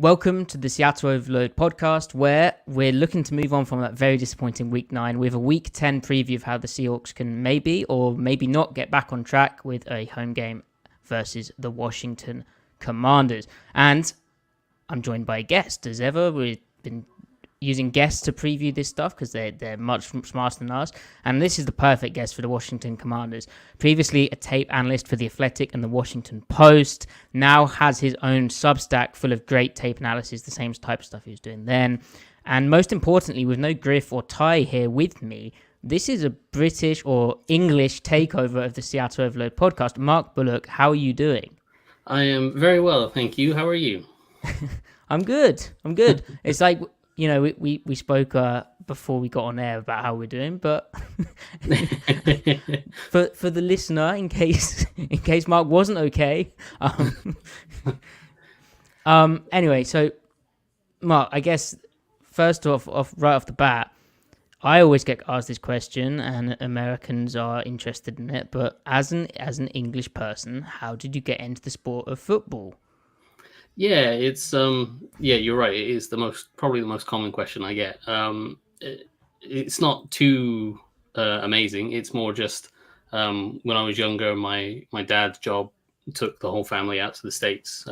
Welcome to the Seattle Overload podcast, where we're looking to move on from that very disappointing Week 9 with a Week 10 preview of how the Seahawks can maybe or maybe not get back on track with a home game versus the Washington Commanders. And I'm joined by a guest, as ever. We've been using guests to preview this stuff because they're much smarter than us. And this is the perfect guest for the Washington Commanders. Previously a tape analyst for The Athletic and the Washington Post, now has his own Substack full of great tape analysis, the same type of stuff he was doing then. And most importantly, with no Griff or Ty here with me, this is a British or English takeover of the Seattle Overload podcast. Mark Bullock, how are you doing? I am very well, thank you. How are you? I'm good. It's like, you know, we spoke before we got on air about how we're doing, but for the listener, in case Mark wasn't okay. Anyway, so Mark, I guess first off right off the bat, I always get asked this question, and Americans are interested in it. But as an English person, how did you get into the sport of football? Yeah, it's you're right. It is probably the most common question I get. It's not too amazing. It's more just when I was younger, my dad's job took the whole family out to the States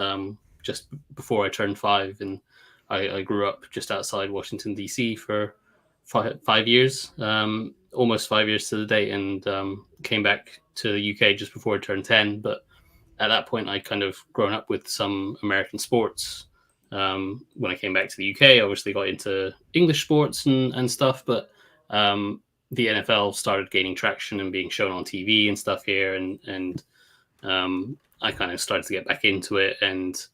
just before I turned 5, and I grew up just outside Washington D.C. for 5 years, almost 5 years to the date, and came back to the UK just before I turned 10. But at that point, I'd kind of grown up with some American sports. When I came back to the UK, I obviously got into English sports and stuff, but the NFL started gaining traction and being shown on TV and stuff here, and I kind of started to get back into it, and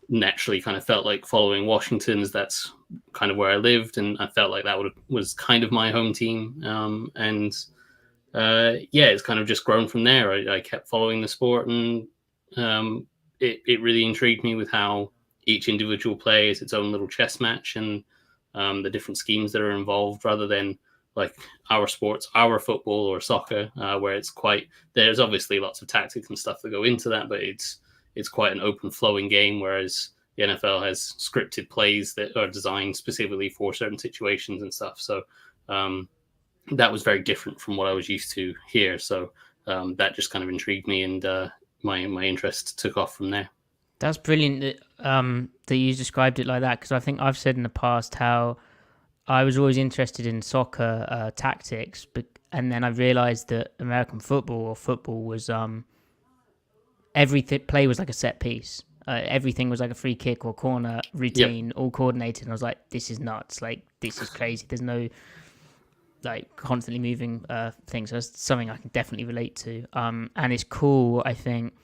naturally kind of felt like following Washington's. That's kind of where I lived, and I felt like that was kind of my home team. It's kind of just grown from there. I kept following the sport, and it really intrigued me with how each individual play is its own little chess match, and the different schemes that are involved, rather than like our sports, our football or soccer, where there's obviously lots of tactics and stuff that go into that, but it's quite an open flowing game, whereas the NFL has scripted plays that are designed specifically for certain situations and stuff. So that was very different from what I was used to here. So that just kind of intrigued me, and my interest took off from there. That's brilliant that you described it like that, because I think I've said in the past how I was always interested in soccer tactics, and then I realized that American football was everything play was like a set piece. Everything was like a free kick or corner routine, all coordinated. And I was like, this is nuts. Like, this is crazy. There's no like constantly moving things. So that's something I can definitely relate to. And it's cool, I think,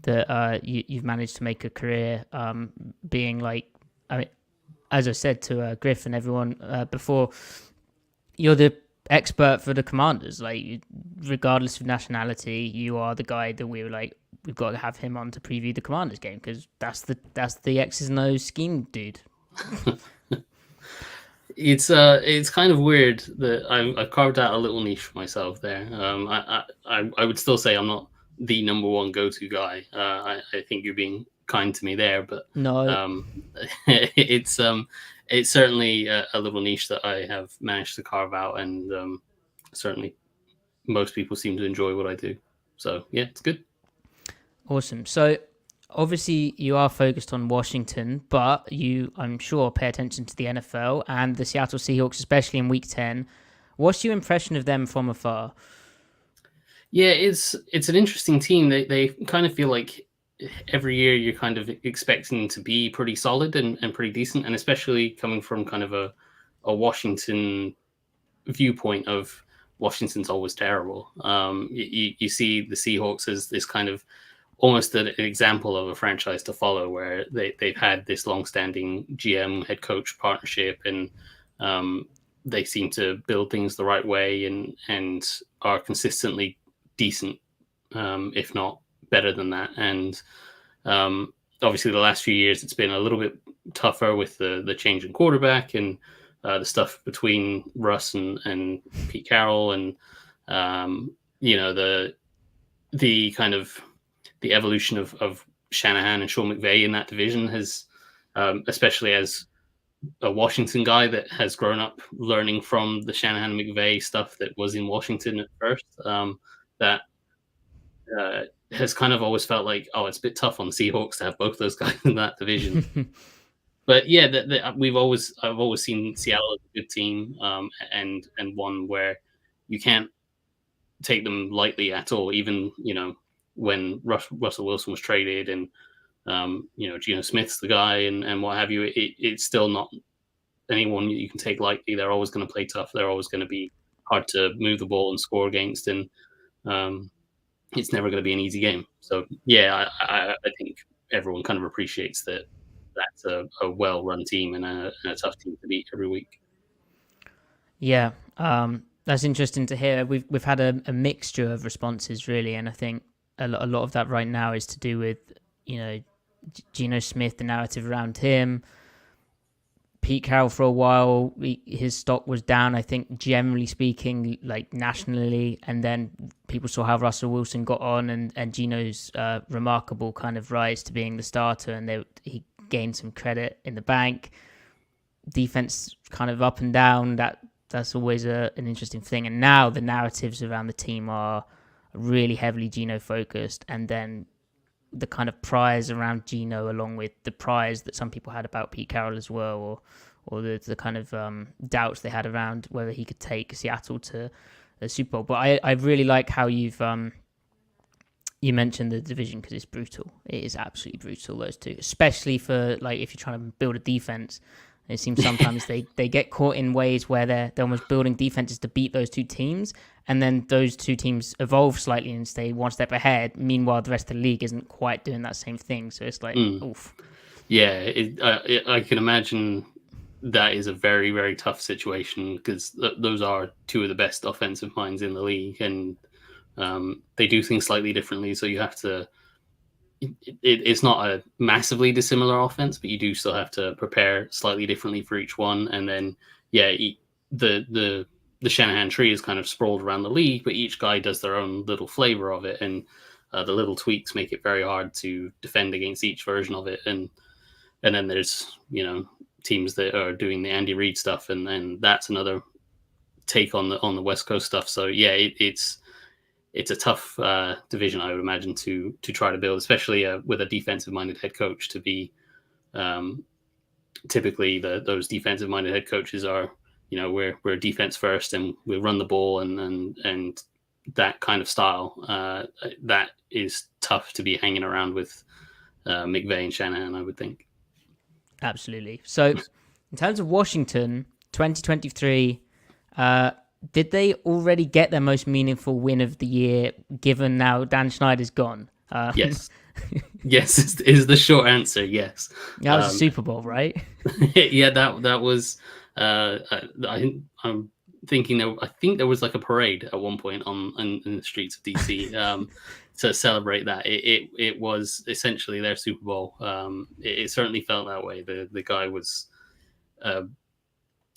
that you've managed to make a career being like, I mean, as I said to Griff and everyone before, you're the expert for the Commanders. Like, regardless of nationality, you are the guy that we were like, we've got to have him on to preview the Commanders game, because that's the X's and O's scheme, dude. It's kind of weird that I've carved out a little niche for myself there. I would still say I'm not the number one go-to guy. I think you're being kind to me there, but no, it's certainly a little niche that I have managed to carve out, and certainly most people seem to enjoy what I do. So yeah, it's good. Awesome. So obviously you are focused on Washington, but you, I'm sure, pay attention to the NFL and the Seattle Seahawks, especially in Week 10. What's your impression of them from afar? Yeah, it's an interesting team. They kind of feel like every year you're kind of expecting to be pretty solid and pretty decent, and especially coming from kind of a Washington viewpoint of Washington's always terrible. You see the Seahawks as this kind of almost an example of a franchise to follow, where they've had this long-standing GM head coach partnership, and they seem to build things the right way, and are consistently decent, if not better than that. And obviously the last few years it's been a little bit tougher with the change in quarterback, and the stuff between Russ and Pete Carroll, and the kind of the evolution of Shanahan and Sean McVay in that division has especially as a Washington guy that has grown up learning from the Shanahan McVay stuff that was in Washington at first. That has kind of always felt like, oh, it's a bit tough on the Seahawks to have both those guys in that division. But yeah, I've always seen Seattle as a good team, and one where you can't take them lightly at all. Even when Russell Wilson was traded, and Geno Smith's the guy, and what have you. It's still not anyone you can take lightly. They're always going to play tough. They're always going to be hard to move the ball and score against, and it's never going to be an easy game. So yeah, I think everyone kind of appreciates that that's a well-run team and a tough team to beat every week. Yeah, that's interesting to hear. We've had a mixture of responses really, and I think a lot of that right now is to do with Geno Smith, the narrative around him. Pete Carroll for a while, his stock was down, I think, generally speaking, like nationally. And then people saw how Russell Wilson got on and Geno's remarkable kind of rise to being the starter. And he gained some credit in the bank. Defense kind of up and down. That's always an interesting thing. And now the narratives around the team are really heavily Geno focused. And then the kind of prize around Geno, along with the prize that some people had about Pete Carroll as well, or the kind of doubts they had around whether he could take Seattle to the Super Bowl. But I really like how you mentioned the division, because it's brutal. It is absolutely brutal, those two, especially for like if you're trying to build a defense. It seems sometimes they get caught in ways where they're almost building defenses to beat those two teams, and then those two teams evolve slightly and stay one step ahead. Meanwhile, the rest of the league isn't quite doing that same thing. So it's like, oof. Yeah, I can imagine that is a very, very tough situation, because those are two of the best offensive minds in the league, and they do things slightly differently. So you have to. It's not a massively dissimilar offense, but you do still have to prepare slightly differently for each one. And then, yeah, the Shanahan tree is kind of sprawled around the league, but each guy does their own little flavor of it, and the little tweaks make it very hard to defend against each version of it. And then there's teams that are doing the Andy Reid stuff, and that's another take on the West Coast stuff. So yeah, it's a tough division, I would imagine, to try to build, especially with a defensive-minded head coach. To be typically those defensive-minded head coaches are, we're defense first and we run the ball and that kind of style. That is tough to be hanging around with McVay and Shanahan, I would think. Absolutely. So, in terms of Washington, 2023. Did they already get their most meaningful win of the year, given now Dan Snyder's gone? Yes. Yes, is the short answer, yes. That was a Super Bowl, right? Yeah, that was... I'm thinking I think there was like a parade at one point in the streets of DC to celebrate that. It was essentially their Super Bowl. It certainly felt that way. The guy was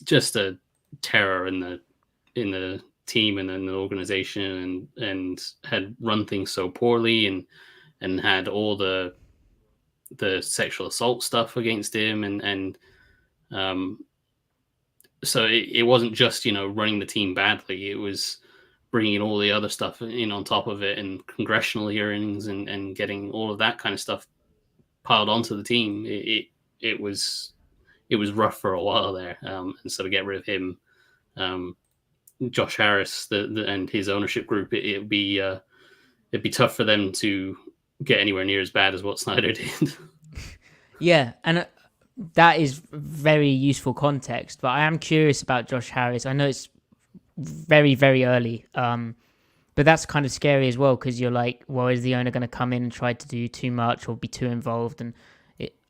just a terror in the team and in the organization, and had run things so poorly, and had all the sexual assault stuff against him, and so it wasn't just running the team badly. It was bringing all the other stuff in on top of it, and congressional hearings and getting all of that kind of stuff piled onto the team. It was rough for a while there, and so to get rid of him, Josh Harris, and his ownership group, it'd be tough for them to get anywhere near as bad as what Snyder did. Yeah, and that is very useful context. But I am curious about Josh Harris. I know it's very, very early, but that's kind of scary as well, because you're like, well, is the owner going to come in and try to do too much or be too involved? And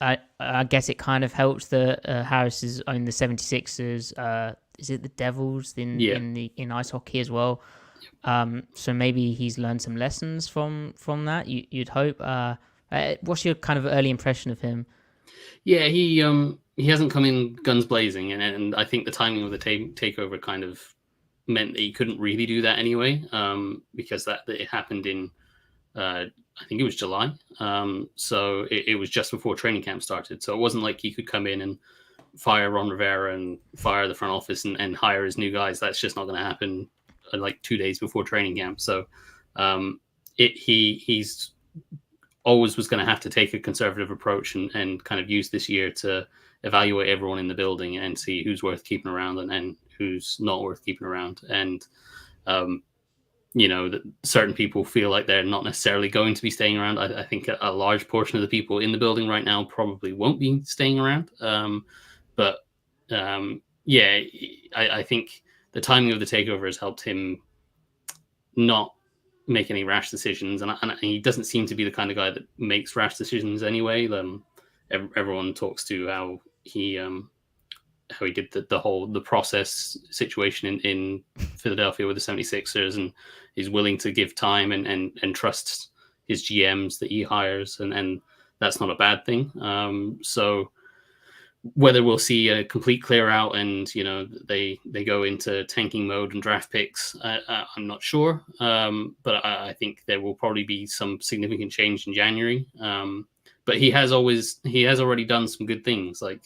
I guess it kind of helps that Harris has owned the 76ers. Is it the Devils in ice hockey as well? So maybe he's learned some lessons from that. You'd hope. What's your kind of early impression of him? Yeah, he hasn't come in guns blazing, and I think the timing of the takeover kind of meant that he couldn't really do that anyway, because that it happened in I think it was July. So it was just before training camp started. So it wasn't like he could come in and fire Ron Rivera and fire the front office and hire his new guys. That's just not going to happen like 2 days before training camp. So he's always was going to have to take a conservative approach and kind of use this year to evaluate everyone in the building and see who's worth keeping around and who's not worth keeping around. And that certain people feel like they're not necessarily going to be staying around. I think a large portion of the people in the building right now probably won't be staying around. But I think the timing of the takeover has helped him not make any rash decisions. And he doesn't seem to be the kind of guy that makes rash decisions anyway. Everyone talks to how he did the process situation in Philadelphia with the 76ers, and he's willing to give time and trusts his GMs that he hires. And that's not a bad thing. So whether we'll see a complete clear out and, they go into tanking mode and draft picks, I'm not sure. But I think there will probably be some significant change in January. But he has already done some good things. Like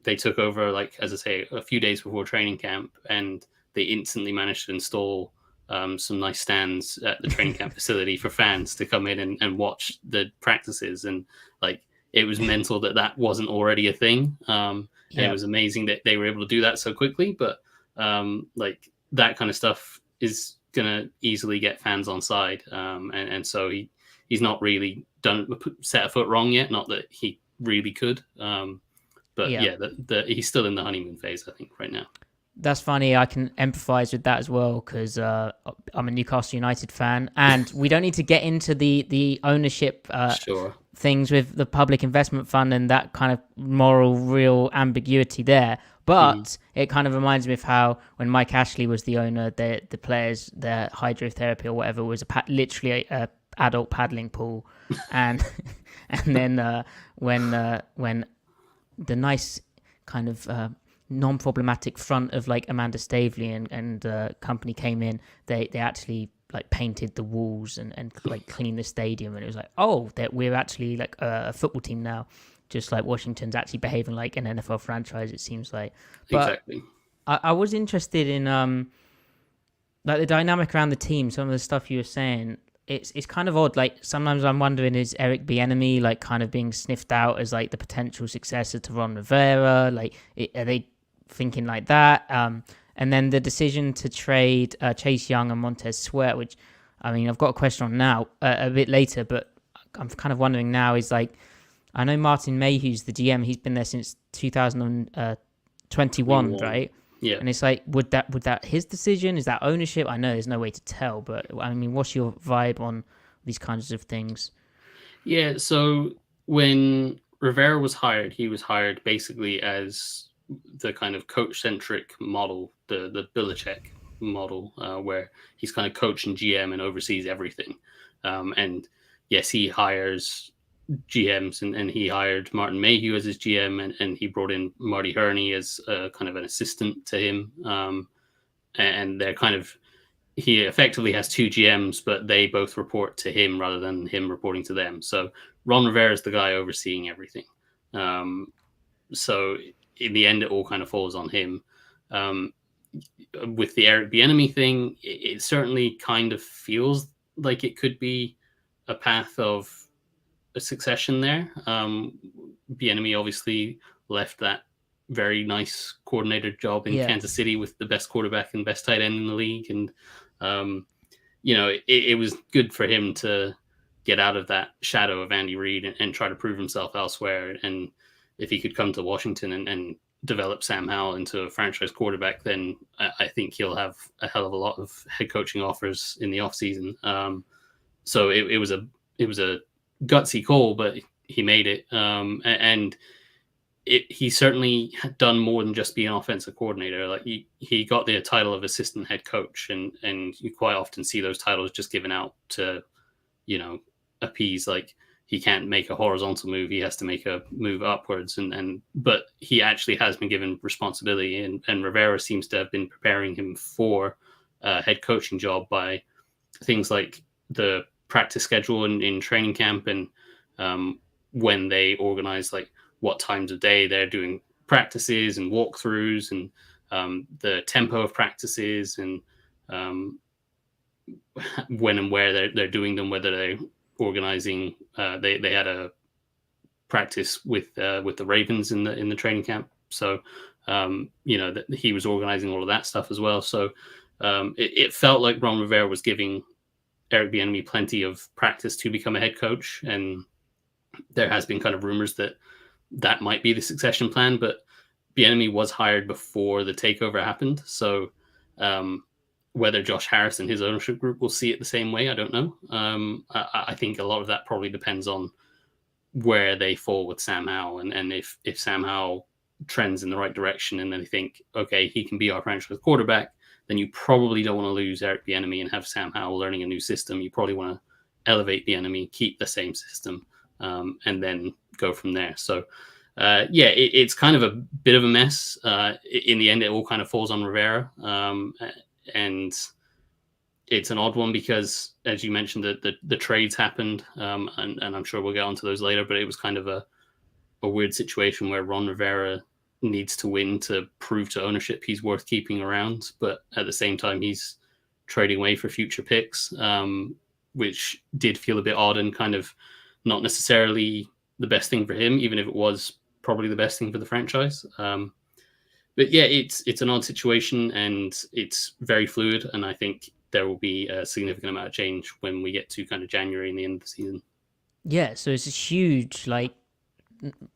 they took over, like, as I say, a few days before training camp, and they instantly managed to install some nice stands at the training camp facility for fans to come in and watch the practices. And like, it was mental that wasn't already a thing. And it was amazing that they were able to do that so quickly. But like, that kind of stuff is going to easily get fans on side. And so he's not really set a foot wrong yet. Not that he really could. But he's still in the honeymoon phase, I think, right now. That's funny. I can empathize with that as well, because I'm a Newcastle United fan, and we don't need to get into the ownership things with the public investment fund and that kind of moral, real ambiguity there. But it kind of reminds me of how when Mike Ashley was the owner, the players, their hydrotherapy or whatever was literally a adult paddling pool, and then when the nice kind of non-problematic front of like Amanda Stavely and company came in, they actually like painted the walls and like cleaned the stadium, and it was like, oh, that we're actually like a football team now, just like Washington's actually behaving like an NFL franchise, it seems like. But exactly. I was interested in like the dynamic around the team, some of the stuff you were saying. It's kind of odd. Like, sometimes I'm wondering, is Eric Bieniemy like kind of being sniffed out as like the potential successor to Ron Rivera? Like, are they thinking like that? And then the decision to trade Chase Young and Montez Sweat, which, I mean, I've got a question on now a bit later, but I'm kind of wondering now is like, I know Martin Mayhew's the GM. He's been there since 2021, right? Yeah. And it's like, would that his decision? Is that ownership? I know there's no way to tell, but I mean, what's your vibe on these kinds of things? Yeah. So when Rivera was hired, he was hired basically as the kind of coach-centric model, the Belichick model, where he's kind of coach and GM and oversees everything. And yes, he hires GMs, and he hired Martin Mayhew as his GM, and he brought in Marty Herney as kind of an assistant to him. And they're kind of, he effectively has two GMs, but they both report to him rather than him reporting to them. So Ron Rivera is the guy overseeing everything. So in the end, it all kind of falls on him. With the Eric Bieniemy thing, it certainly kind of feels like it could be a path of a succession there. Bieniemy obviously left that very nice coordinator job in Kansas City with the best quarterback and best tight end in the league. And, it was good for him to get out of that shadow of Andy Reid and try to prove himself elsewhere. And if he could come to Washington and develop Sam Howell into a franchise quarterback, then I think he'll have a hell of a lot of head coaching offers in the offseason. So it was a gutsy call, but he made it. And he certainly had done more than just be an offensive coordinator. Like he got the title of assistant head coach, and you quite often see those titles just given out to, appease, like, he can't make a horizontal move. He has to make a move upwards. But he actually has been given responsibility, and Rivera seems to have been preparing him for a head coaching job by things like the practice schedule in training camp, and when they organize like what times of day they're doing practices and walkthroughs, and the tempo of practices, and when and where they're doing them, whether they're organizing. They had a practice with the Ravens in the training camp, so that he was organizing all of that stuff as well. So it felt like Ron Rivera was giving Eric Bieniemy plenty of practice to become a head coach, and there has been kind of rumors that might be the succession plan, but Bieniemy was hired before the takeover happened, so whether Josh Harris and his ownership group will see it the same way, I don't know. I think a lot of that probably depends on where they fall with Sam Howell, and if Sam Howell trends in the right direction and then they think, okay, he can be our franchise quarterback, then you probably don't want to lose Eric Bieniemy and have Sam Howell learning a new system. You probably want to elevate Bieniemy, keep the same system, and then go from there. So it's kind of a bit of a mess. In the end, it all kind of falls on Rivera. And it's an odd one because, as you mentioned, the trades happened, and I'm sure we'll get onto those later, but it was kind of a weird situation where Ron Rivera needs to win to prove to ownership he's worth keeping around, but at the same time, he's trading away for future picks, which did feel a bit odd and kind of not necessarily the best thing for him, even if it was probably the best thing for the franchise. But yeah, it's an odd situation and it's very fluid, and I think there will be a significant amount of change when we get to kind of January and the end of the season. Yeah, so it's a huge, like,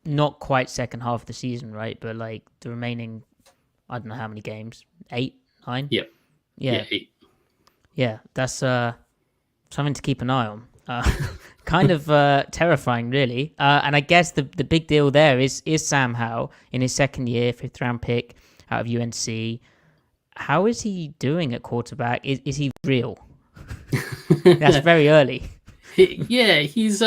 not quite second half of the season, right? But like the remaining, I don't know how many games, 8, 9? Yep. Yeah, 8. Yeah, that's something to keep an eye on. Kind of terrifying, really. And I guess the big deal there is Sam Howell in his second year, 5th round pick out of UNC. How is he doing at quarterback? Is he real? That's very early. Yeah, he's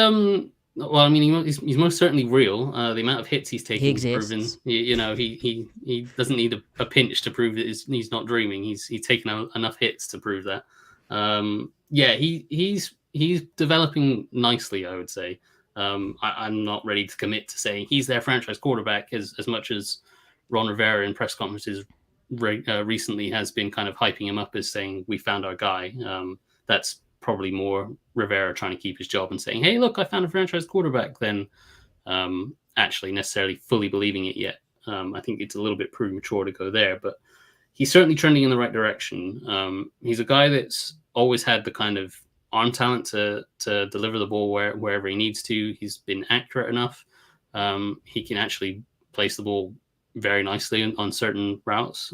well, I mean, he's most certainly real. The amount of hits he's taken is proven. He doesn't need a pinch to prove that he's not dreaming. He's taken enough hits to prove that. He's developing nicely, I would say. I'm not ready to commit to saying he's their franchise quarterback as much as Ron Rivera in press conferences recently has been kind of hyping him up as saying, we found our guy. That's probably more Rivera trying to keep his job and saying, hey, look, I found a franchise quarterback, than actually necessarily fully believing it yet. I think it's a little bit premature to go there, but he's certainly trending in the right direction. He's a guy that's always had the kind of arm talent to deliver the ball wherever he needs to. He's been accurate enough. He can actually place the ball very nicely on certain routes.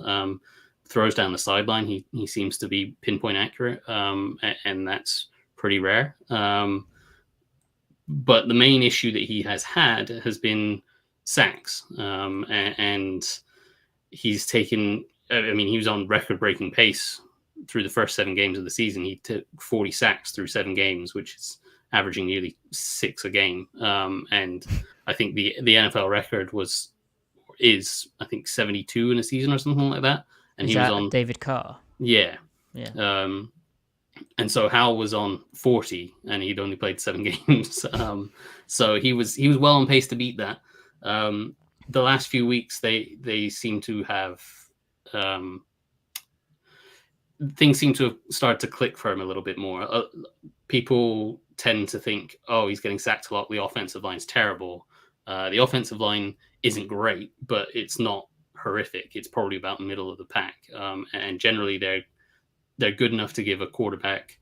Throws down the sideline, he seems to be pinpoint accurate, and that's pretty rare. But the main issue that he has had has been sacks, and he's taken. I mean, he was on record-breaking pace through the first 7 games of the season. He took 40 sacks through 7 games, which is averaging nearly 6 a game. And I think the NFL record is I think 72 in a season or something like that. And he was on David Carr. Yeah. And so Howell was on 40, and he'd only played 7 games. So he was well on pace to beat that. The last few weeks, they seem to have things seem to have started to click for him a little bit more. People tend to think, oh, he's getting sacked a lot. The offensive line's terrible. The offensive line isn't great, but it's not horrific. It's probably about middle of the pack. And generally they're good enough to give a quarterback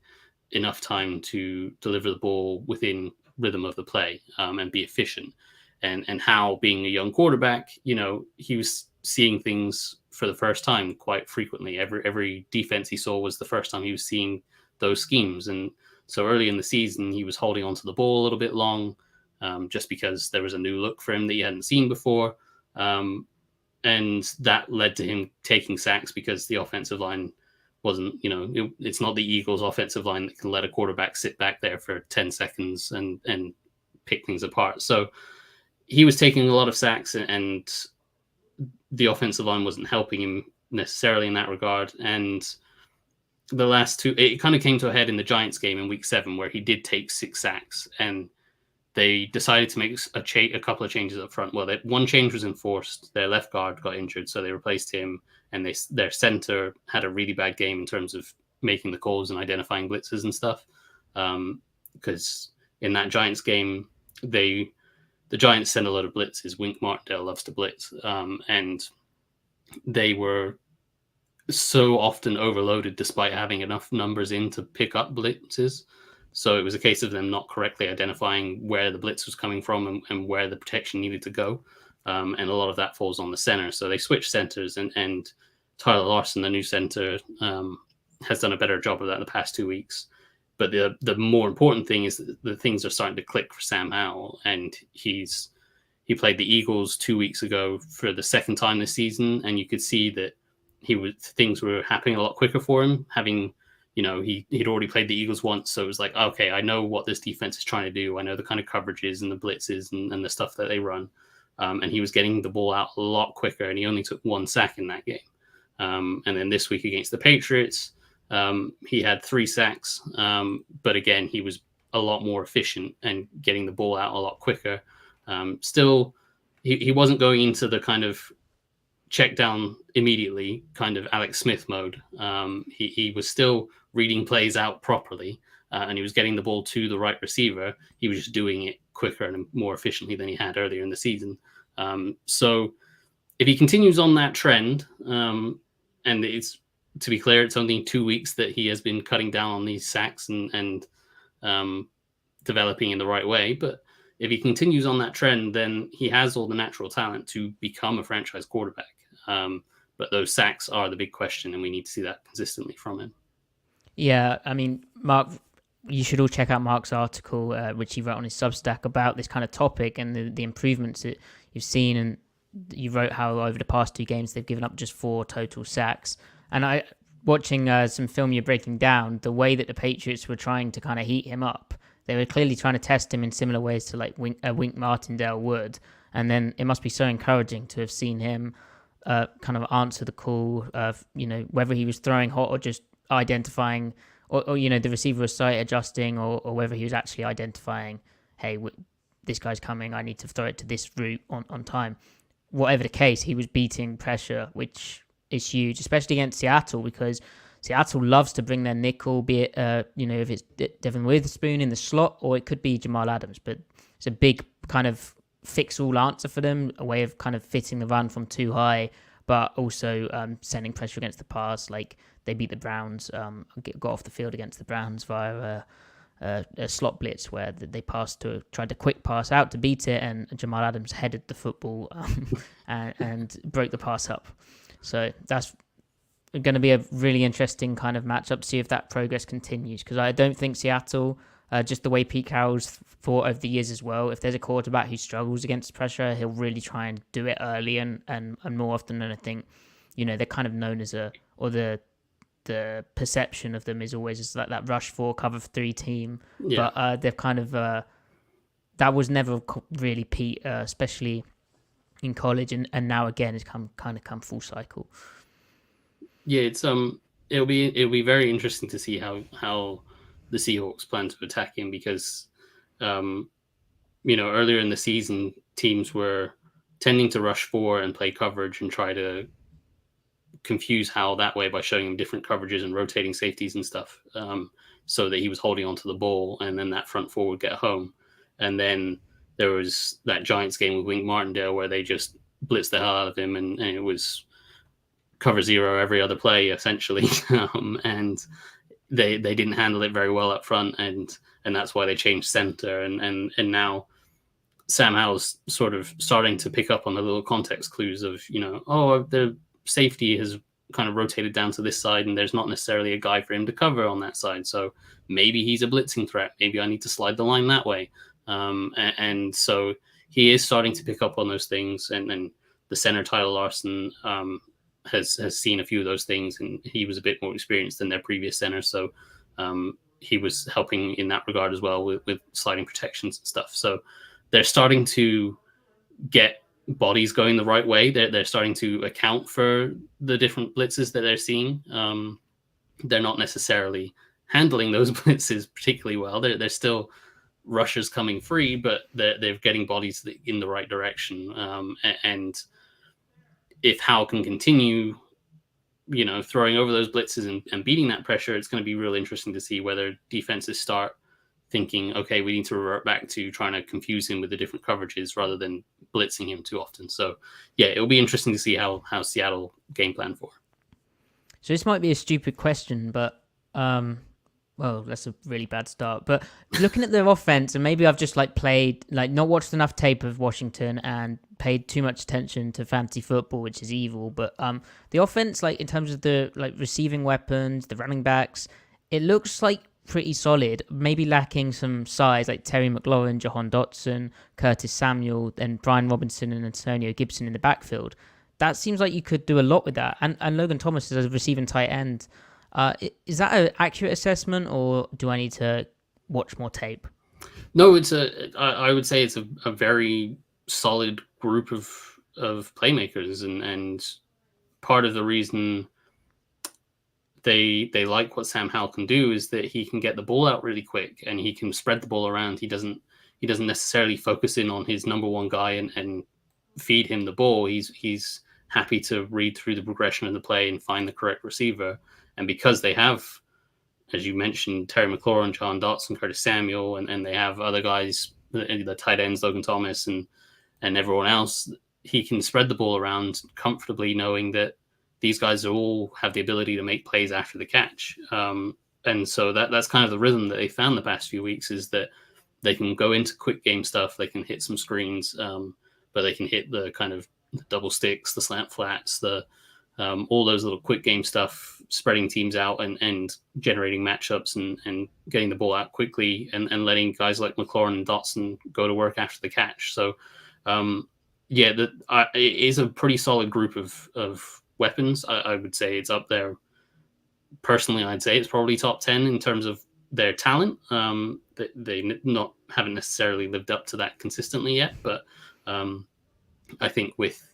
enough time to deliver the ball within rhythm of the play, and be efficient. And how, being a young quarterback, he was seeing things for the first time quite frequently. Every defense he saw was the first time he was seeing those schemes. And so early in the season, he was holding onto the ball a little bit long, just because there was a new look for him that he hadn't seen before. And that led to him taking sacks because the offensive line wasn't, it's not the Eagles offensive line that can let a quarterback sit back there for 10 seconds and pick things apart. So he was taking a lot of sacks, and the offensive line wasn't helping him necessarily in that regard. And the last two, it kind of came to a head in the Giants game in week 7, where he did take 6 sacks, and they decided to make a couple of changes up front. Well, one change was enforced. Their left guard got injured, so they replaced him, and their center had a really bad game in terms of making the calls and identifying blitzes and stuff. Because in that Giants game, the Giants send a lot of blitzes. Wink Martindale loves to blitz, and they were so often overloaded despite having enough numbers in to pick up blitzes. So it was a case of them not correctly identifying where the blitz was coming from and where the protection needed to go. And a lot of that falls on the center. So they switched centers, and Tyler Larson, the new center, has done a better job of that in the past 2 weeks. But the more important thing is that things are starting to click for Sam Howell, and he played the Eagles 2 weeks ago for the second time this season, and you could see that things were happening a lot quicker for him. Having, he'd already played the Eagles once, so it was like, okay, I know what this defense is trying to do. I know the kind of coverages and the blitzes and the stuff that they run. And he was getting the ball out a lot quicker, and he only took 1 sack in that game. And then this week against the Patriots, he had 3 sacks. But again, he was a lot more efficient and getting the ball out a lot quicker. Still, he wasn't going into the kind of check down immediately kind of Alex Smith mode. He was still reading plays out properly, and he was getting the ball to the right receiver. He was just doing it quicker and more efficiently than he had earlier in the season. So if he continues on that trend, and it's, to be clear, it's only 2 weeks that he has been cutting down on these sacks and developing in the right way. But if he continues on that trend, then he has all the natural talent to become a franchise quarterback. But those sacks are the big question, and we need to see that consistently from him. Yeah, I mean, Mark, you should all check out Mark's article, which he wrote on his Substack about this kind of topic and the improvements that you've seen. And you wrote how over the past 2 games they've given up just 4 total sacks. And watching some film you're breaking down, the way that the Patriots were trying to kind of heat him up, they were clearly trying to test him in similar ways to like Wink Martindale would. And then it must be so encouraging to have seen him kind of answer the call of, whether he was throwing hot or just identifying, or the receiver was sight adjusting, or whether he was actually identifying, hey, this guy's coming, I need to throw it to this route on time. Whatever the case, he was beating pressure, which is huge, especially against Seattle, because Seattle loves to bring their nickel, be it, if it's Devin Witherspoon in the slot, or it could be Jamal Adams. But it's a big kind of fix-all answer for them, a way of kind of fitting the run from too high, but also sending pressure against the pass. Like they beat the Browns, got off the field against the Browns via a slot blitz where they tried to quick pass out to beat it, and Jamal Adams headed the football and broke the pass up. So that's going to be a really interesting kind of matchup to see if that progress continues, because I don't think Seattle, just the way Pete Carroll's thought over the years as well, if there's a quarterback who struggles against pressure, he'll really try and do it early and more often than I think, they're kind of known as the perception of them is always as that rush 4 cover 3 team. Yeah. But they've kind of that was never really Pete, especially in college, and now again it's come full cycle. Yeah, it's it'll be very interesting to see how the Seahawks plan to attack him, because earlier in the season teams were tending to rush 4 and play coverage and try to confuse Howell that way by showing him different coverages and rotating safeties and stuff, so that he was holding onto the ball, and then that front 4 would get home. And then there was that Giants game with Wink Martindale where they just blitzed the hell out of him, and it was cover 0 every other play essentially. And they didn't handle it very well up front, and that's why they changed center, and now Sam Howell's sort of starting to pick up on the little context clues of, the safety has kind of rotated down to this side and there's not necessarily a guy for him to cover on that side, so maybe he's a blitzing threat, maybe I need to slide the line that way. And so he is starting to pick up on those things, and the center Tyler Larson has seen a few of those things, and he was a bit more experienced than their previous center, so he was helping in that regard as well with sliding protections and stuff. So they're starting to get bodies going the right way. They're starting to account for the different blitzes that they're seeing. they're not necessarily handling those blitzes particularly well. They're still rushers coming free, but they're getting bodies in the right direction. And if Howell can continue, throwing over those blitzes and beating that pressure, it's going to be really interesting to see whether defenses start thinking, okay, we need to revert back to trying to confuse him with the different coverages rather than blitzing him too often. So, yeah, it'll be interesting to see how Seattle game plan for. So this might be a stupid question, but well, that's a really bad start. But looking at their offense, and maybe I've just not watched enough tape of Washington and paid too much attention to fantasy football, which is evil. But the offense, in terms of the receiving weapons, the running backs, it looks pretty solid. Maybe lacking some size, like Terry McLaurin, Jahan Dotson, Curtis Samuel, and Brian Robinson and Antonio Gibson in the backfield. That seems like you could do a lot with that. And Logan Thomas is a receiving tight end. Is that an accurate assessment, or do I need to watch more tape? No, I would say it's a very solid group of playmakers, and part of the reason they like what Sam Howell can do is that he can get the ball out really quick and he can spread the ball around. He doesn't necessarily focus in on his number one guy and feed him the ball. He's happy to read through the progression of the play and find the correct receiver. And because they have, as you mentioned, Terry McLaurin, Jahan Dotson, Curtis Samuel, and they have other guys, the tight ends, Logan Thomas and everyone else, he can spread the ball around comfortably, knowing that these guys all have the ability to make plays after the catch. And so that's kind of the rhythm that they found the past few weeks, is that they can go into quick game stuff, they can hit some screens, but they can hit the kind of double sticks, the slant flats, all those little quick game stuff, spreading teams out and generating matchups and getting the ball out quickly and letting guys like McLaurin and Dotson go to work after the catch. So, it is a pretty solid group of weapons. I would say it's up there. Personally, I'd say it's probably top 10 in terms of their talent. They haven't necessarily lived up to that consistently yet, but I think with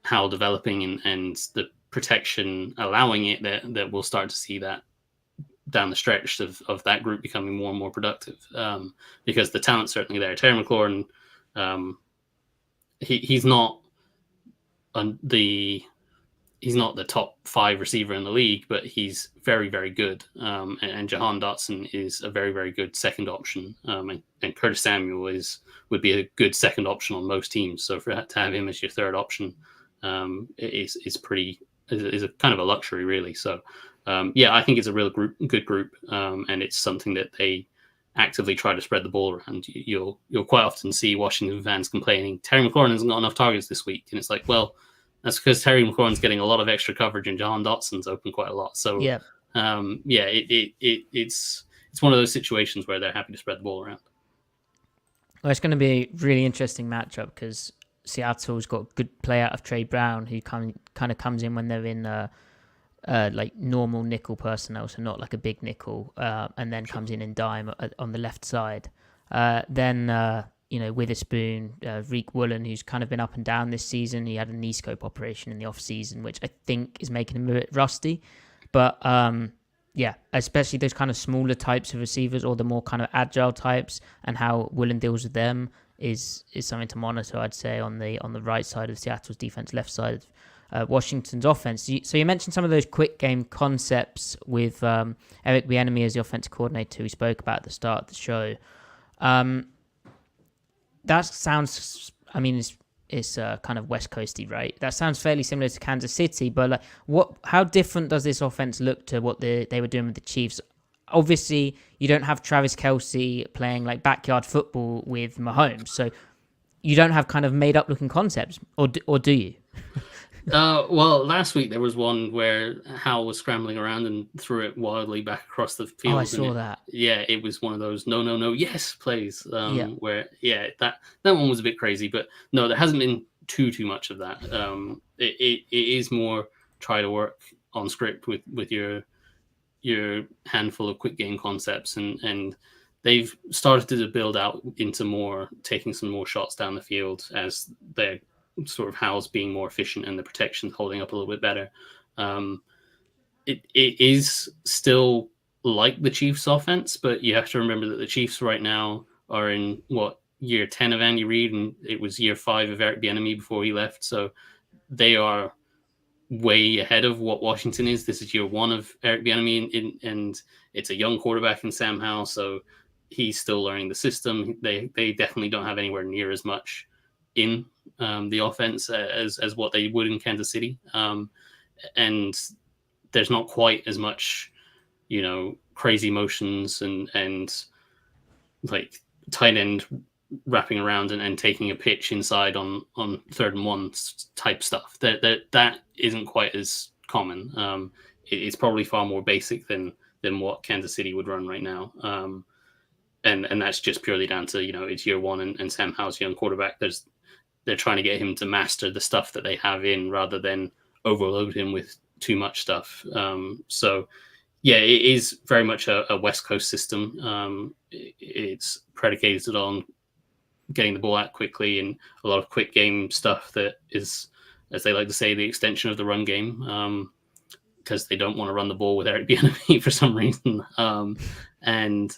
Howell developing and the protection allowing it, that we'll start to see that down the stretch of that group becoming more and more productive, because the talent's certainly there. Terry McLaurin, he's not the top 5 receiver in the league, but he's very, very good. And Jahan Dotson is a very, very good second option. And Curtis Samuel would be a good second option on most teams. So to have him as your third option is a kind of a luxury, really. So I think it's a real good group, and it's something that they actively try to spread the ball around. You'll quite often see Washington fans complaining, Terry McLaurin hasn't got enough targets this week, and it's like, well, that's because Terry McLaurin's getting a lot of extra coverage and Jahan Dotson's open quite a lot. So it's one of those situations where they're happy to spread the ball around. Well, it's going to be a really interesting matchup because Seattle's got a good play out of Trey Brown, who kind of comes in when they're in normal nickel personnel, so not like a big nickel, and then comes in dime on the left side. Then Witherspoon, Reek Woolen, who's kind of been up and down this season. He had a knee scope operation in the off season, which I think is making him a bit rusty. But especially those kind of smaller types of receivers or the more kind of agile types, and how Woolen deals with them is something to monitor, I'd say, on the right side of Seattle's defense, left side of Washington's offense. So you mentioned some of those quick game concepts with Eric Bieniemy as the offensive coordinator, who we spoke about at the start of the show. That sounds, it's kind of West Coasty, right? That sounds fairly similar to Kansas City, but how different does this offense look to what they were doing with the Chiefs? Obviously, you don't have Travis Kelce playing backyard football with Mahomes, so you don't have kind of made up looking concepts, or do you? Well, last week there was one where Howell was scrambling around and threw it wildly back across the field. Oh, I saw that. Yeah, it was one of those no, yes plays. Where that one was a bit crazy, but no, there hasn't been too much of that. It is more try to work on script with your handful of quick game concepts, and they've started to build out into taking some more shots down the field as they're sort of Howell's being more efficient and the protection's holding up a little bit better. it is still like the Chiefs' offense, but you have to remember that the Chiefs right now are in year 10 of Andy Reid, and it was year 5 of Eric Bieniemy before he left. So they are way ahead of what Washington is. This is year 1 of Eric Bieniemy, and it's a young quarterback in Sam Howell, so he's still learning the system. They definitely don't have anywhere near as much in the offense as what they would in Kansas City, and there's not quite as much, crazy motions and like tight end wrapping around and taking a pitch inside on 3rd and 1 type stuff. That isn't quite as common. It's probably far more basic than what Kansas City would run right now. And that's just purely down to, it's year 1 and Sam Howell's young quarterback. They're trying to get him to master the stuff that they have in rather than overload him with too much stuff. So yeah, it is very much a West Coast system. It's predicated on getting the ball out quickly and a lot of quick game stuff that is, as they like to say, the extension of the run game, because they don't want to run the ball with Eric Bieniemy for some reason. And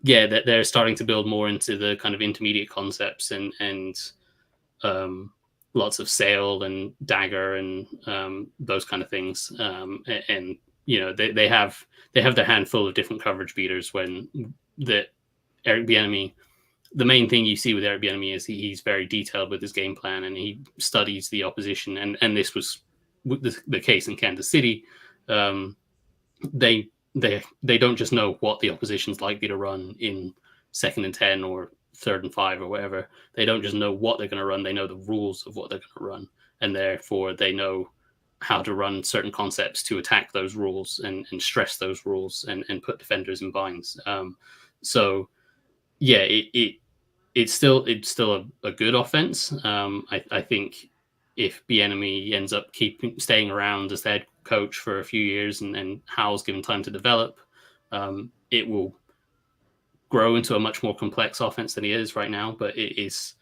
yeah, they're starting to build more into the kind of intermediate concepts and lots of sail and dagger and those kind of things. And they have their handful of different coverage beaters when Eric Bieniemy. The main thing you see with Eric Bieniemy is he's very detailed with his game plan and he studies the opposition. And this was the case in Kansas City. They don't just know what the opposition's likely to run in 2nd and 10 or 3rd and 5 or whatever. They don't just know what they're going to run. They know the rules of what they're going to run. And therefore they know how to run certain concepts to attack those rules and stress those rules and put defenders in binds. So yeah, it's still a good offense. I think if Bieniemy ends up staying around as the head coach for a few years and Howell's given time to develop, it will grow into a much more complex offense than he is right now. But it is,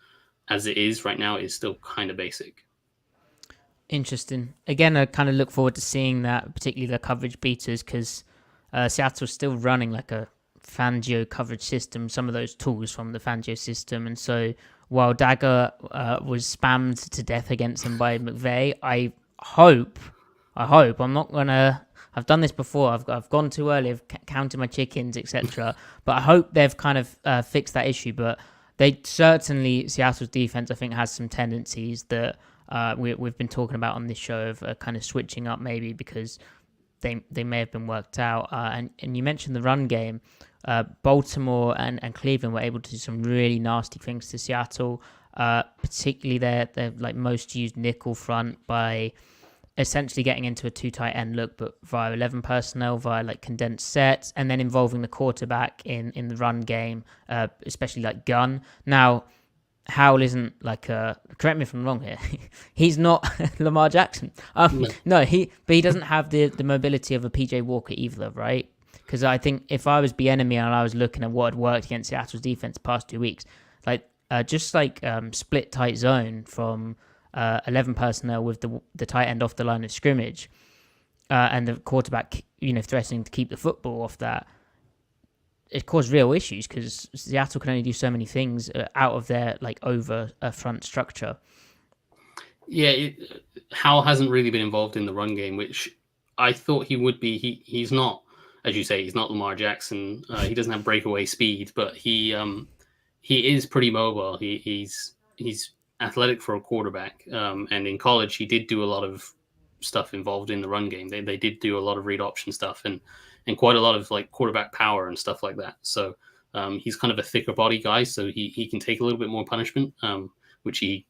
as it is right now, is still kind of basic. Interesting. Again, I kind of look forward to seeing that, particularly the coverage beaters, because Seattle's still running like a Fangio coverage system, some of those tools from the Fangio system. And so while Dagger was spammed to death against them by McVay, I hope, I'm not going to, I've done this before, I've gone too early, I've counted my chickens, etc. But I hope they've kind of fixed that issue. But they certainly, Seattle's defense, I think, has some tendencies that we've been talking about on this show of kind of switching up maybe because they may have been worked out. And you mentioned the run game. Baltimore and Cleveland were able to do some really nasty things to Seattle, particularly their like most used nickel front by essentially getting into a 2 tight end look, but via 11 personnel, via like condensed sets, and then involving the quarterback in the run game, especially like gun. Now, Howell isn't like correct me if I'm wrong here. He's not Lamar Jackson. No, but he doesn't have the mobility of a PJ Walker either, right? Because I think if I was Bieniemy and I was looking at what had worked against Seattle's defense the past 2 weeks, like split tight zone from 11 personnel with the tight end off the line of scrimmage, and the quarterback, threatening to keep the football off that, it caused real issues because Seattle can only do so many things out of their over front structure. Yeah, Howell hasn't really been involved in the run game, which I thought he would be. He's not, as you say, he's not Lamar Jackson. He doesn't have breakaway speed, but he is pretty mobile. He's athletic for a quarterback, and in college he did do a lot of stuff involved in the run game. They did do a lot of read option stuff and quite a lot of like quarterback power and stuff like that. So he's kind of a thicker body guy, so he can take a little bit more punishment, which he,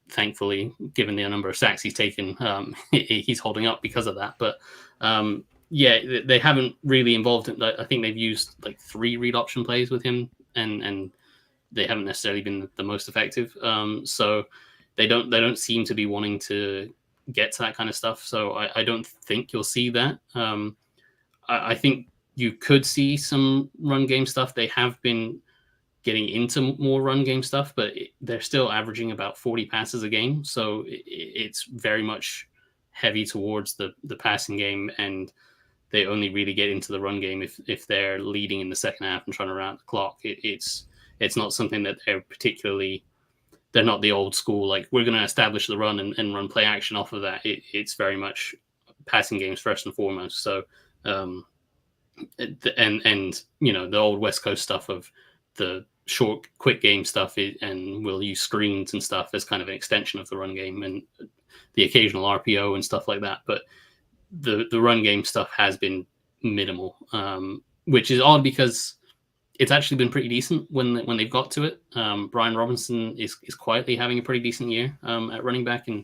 thankfully, given the number of sacks he's taken, he's holding up because of that. But yeah, they haven't really involved in. I think they've used like 3 read option plays with him, and they haven't necessarily been the most effective. So they don't seem to be wanting to get to that kind of stuff. So I don't think you'll see that. I think you could see some run game stuff. They have been getting into more run game stuff, but they're still averaging about 40 passes a game. So it's very much heavy towards the passing game, and they only really get into the run game if they're leading in the second half and trying to run out the clock. It's not something that they're particularly. They're not the old school, like, we're going to establish the run and run play action off of that. It's very much passing games first and foremost. So, and the old West Coast stuff of the short, quick game stuff, and we'll use screens and stuff as kind of an extension of the run game and the occasional RPO and stuff like that. But the run game stuff has been minimal, which is odd because it's actually been pretty decent when they've got to it. Brian Robinson is quietly having a pretty decent year at running back, and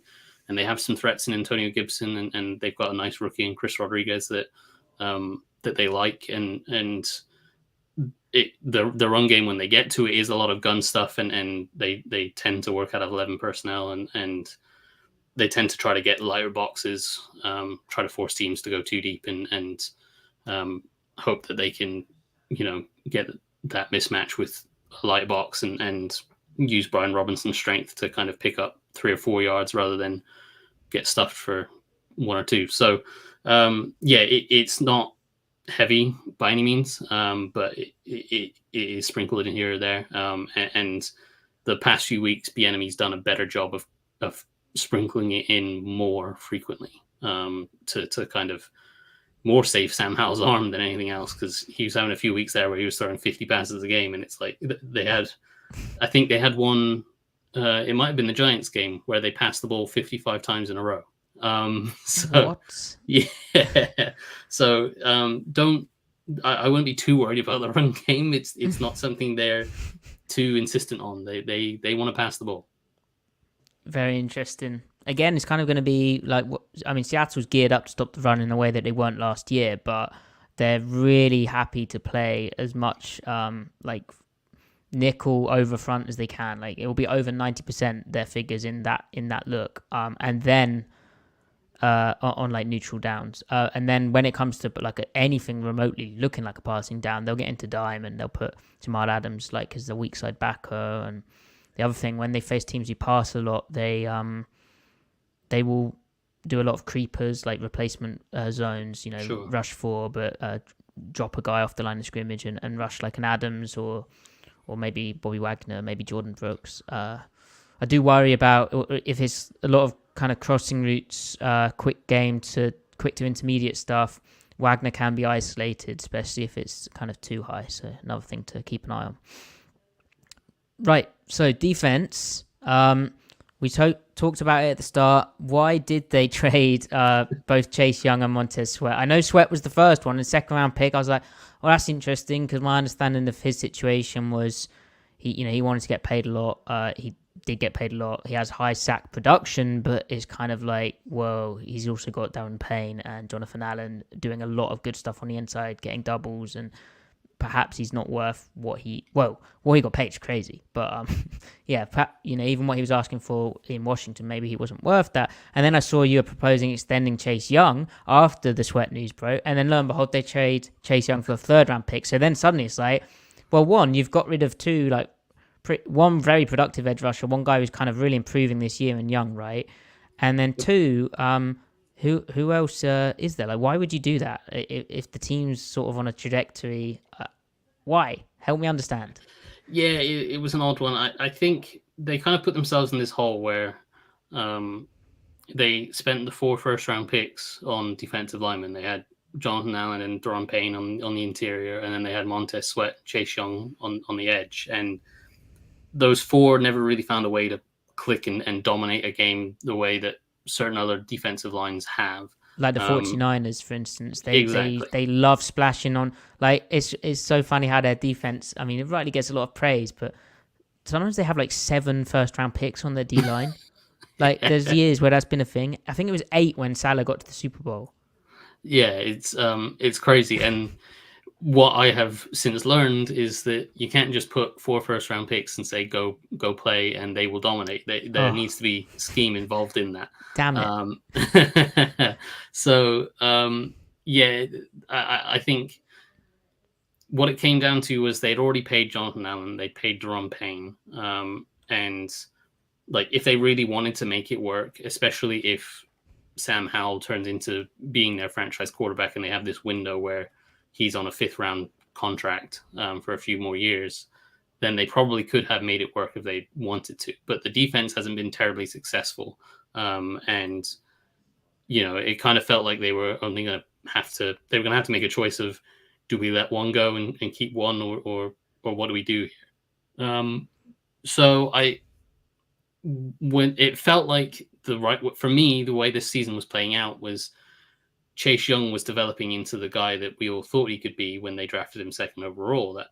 they have some threats in Antonio Gibson, and they've got a nice rookie in Chris Rodriguez that they like, and the run game when they get to it is a lot of gun stuff, and they tend to work out of 11 personnel, and they tend to try to get lighter boxes, try to force teams to go too deep, and hope that they can get that mismatch with a light box and use Brian Robinson's strength to kind of pick up 3 or 4 yards rather than get stuffed for 1 or 2. So it's not heavy by any means, but it is sprinkled in here or there. And the past few weeks, Bieniemy's done a better job of sprinkling it in more frequently to kind of more save Sam Howell's arm than anything else, because he was having a few weeks there where he was throwing 50 passes a game, and it's like I think they had one, it might have been the Giants game, where they passed the ball 55 times in a row. What? Yeah. So I wouldn't be too worried about the run game. It's not something they're too insistent on. They want to pass the ball. Very interesting. Again, it's kind of going to be like, Seattle's geared up to stop the run in a way that they weren't last year, but they're really happy to play as much like nickel over front as they can. Like, it will be over 90% their figures in that look, and then on like neutral downs, and then when it comes to like anything remotely looking like a passing down, they'll get into dime and they'll put Jamal Adams like as the weak side backer. And the other thing, when they face teams who pass a lot, they will do a lot of creepers, like replacement zones, Sure. Rush 4, but drop a guy off the line of scrimmage and rush like an Adams or maybe Bobby Wagner, maybe Jordan Brooks. I do worry about if it's a lot of kind of crossing routes, quick to intermediate stuff. Wagner can be isolated, especially if it's kind of too high. So another thing to keep an eye on. Right, so defense. We talked about it at the start. Why did they trade both Chase Young and Montez Sweat? I know Sweat was the first one, the second round pick. I was like, well, that's interesting, because my understanding of his situation was he wanted to get paid a lot. He did get paid a lot. He has high sack production, but it's kind of like, whoa, he's also got Darren Payne and Jonathan Allen doing a lot of good stuff on the inside, getting doubles, and perhaps he's not worth what he got paid is crazy, but even what he was asking for in Washington, maybe he wasn't worth that. And then I saw you were proposing extending Chase Young after the Sweat news broke, and then lo and behold, they trade Chase Young for a 3rd round pick. So then suddenly it's like, well, one, you've got rid of 2 like one very productive edge rusher, one guy who's kind of really improving this year in Young, right? And then 2, who else is there? Like, why would you do that if the team's sort of on a trajectory? Why? Help me understand. Yeah, it was an odd one. I think they kind of put themselves in this hole where they spent the 4 first-round picks on defensive linemen. They had Jonathan Allen and Daron Payne on the interior, and then they had Montez Sweat, Chase Young on the edge. And those 4 never really found a way to click and dominate a game the way that certain other defensive lines have. Like the 49ers, for instance, exactly. they love splashing on. Like, it's so funny how their defense, I mean, it rightly gets a lot of praise, but sometimes they have like 7 first-round picks on their D-line. Like, there's years where that's been a thing. I think it was 8 when Salah got to the Super Bowl. Yeah, it's crazy. And what I have since learned is that you can't just put 4 first-round picks and say go play and they will dominate. There needs to be scheme involved in that. Damn it. So I think what it came down to was they'd already paid Jonathan Allen, they paid Daron Payne, and like if they really wanted to make it work, especially if Sam Howell turns into being their franchise quarterback, and they have this window where he's on a 5th-round contract for a few more years, then they probably could have made it work if they wanted to. But the defense hasn't been terribly successful, and it kind of felt like they were only going to have to make a choice of, do we let one go and keep one, or what do we do here? So when it felt like for me, the way this season was playing out was Chase Young was developing into the guy that we all thought he could be when they drafted him 2nd overall. That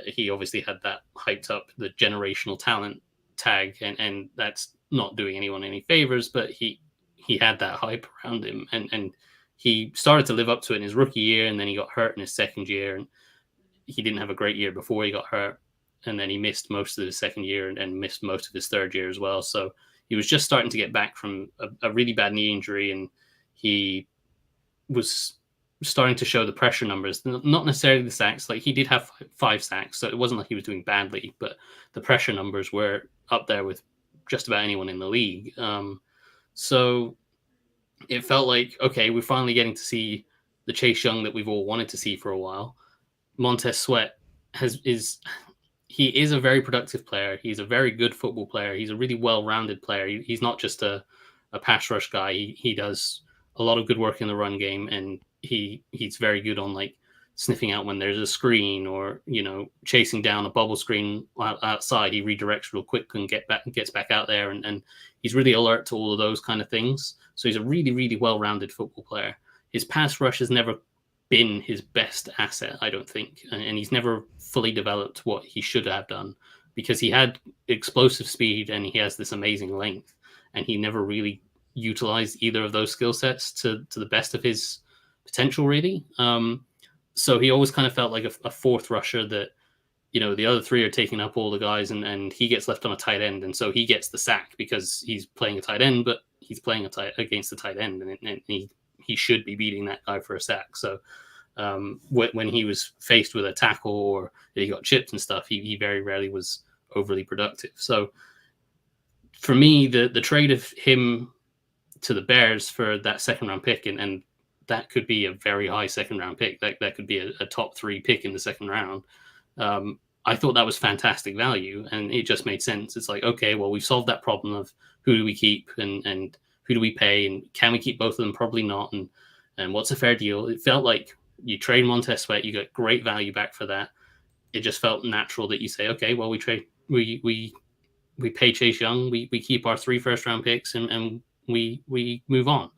he obviously had that hyped up, the generational talent tag, and that's not doing anyone any favors, but he had that hype around him, and he started to live up to it in his rookie year, and then he got hurt in his 2nd year, and he didn't have a great year before he got hurt, and then he missed most of his 2nd year and missed most of his 3rd year as well. So he was just starting to get back from a really bad knee injury, and he was starting to show the pressure numbers, not necessarily the sacks. Like, he did have 5 sacks, so it wasn't like he was doing badly, but the pressure numbers were up there with just about anyone in the league. So it felt like, okay, we're finally getting to see the Chase Young that we've all wanted to see for a while. Montez Sweat he is a very productive player. He's a very good football player. He's a really well-rounded player. He's not just a pass rush guy. He does a lot of good work in the run game, and he's very good on like sniffing out when there's a screen, or chasing down a bubble screen outside. He redirects real quick and gets back out there, and he's really alert to all of those kind of things. So he's a really, really well-rounded football player. His pass rush has never been his best asset, I don't think, and he's never fully developed what he should have done, because he had explosive speed and he has this amazing length, and he never really utilized either of those skill sets to the best of his potential, really. So he always kind of felt like a 4th rusher that, the other 3 are taking up all the guys, and he gets left on a tight end, and so he gets the sack because he's playing a tight end, but he's playing against a tight end, and he should be beating that guy for a sack. So when he was faced with a tackle or he got chipped and stuff, he very rarely was overly productive. So for me, the trade of him to the Bears for that 2nd-round pick, and that could be a very high 2nd-round pick. That could be a top 3 pick in the 2nd round. I thought that was fantastic value, and it just made sense. It's like, okay, well, we've solved that problem of who do we keep and who do we pay, and can we keep both of them? Probably not. And what's a fair deal? It felt like you trade Montez Sweat, you get great value back for that. It just felt natural that you say, okay, well, we pay Chase Young, we keep our 3 first-round picks, and we move on.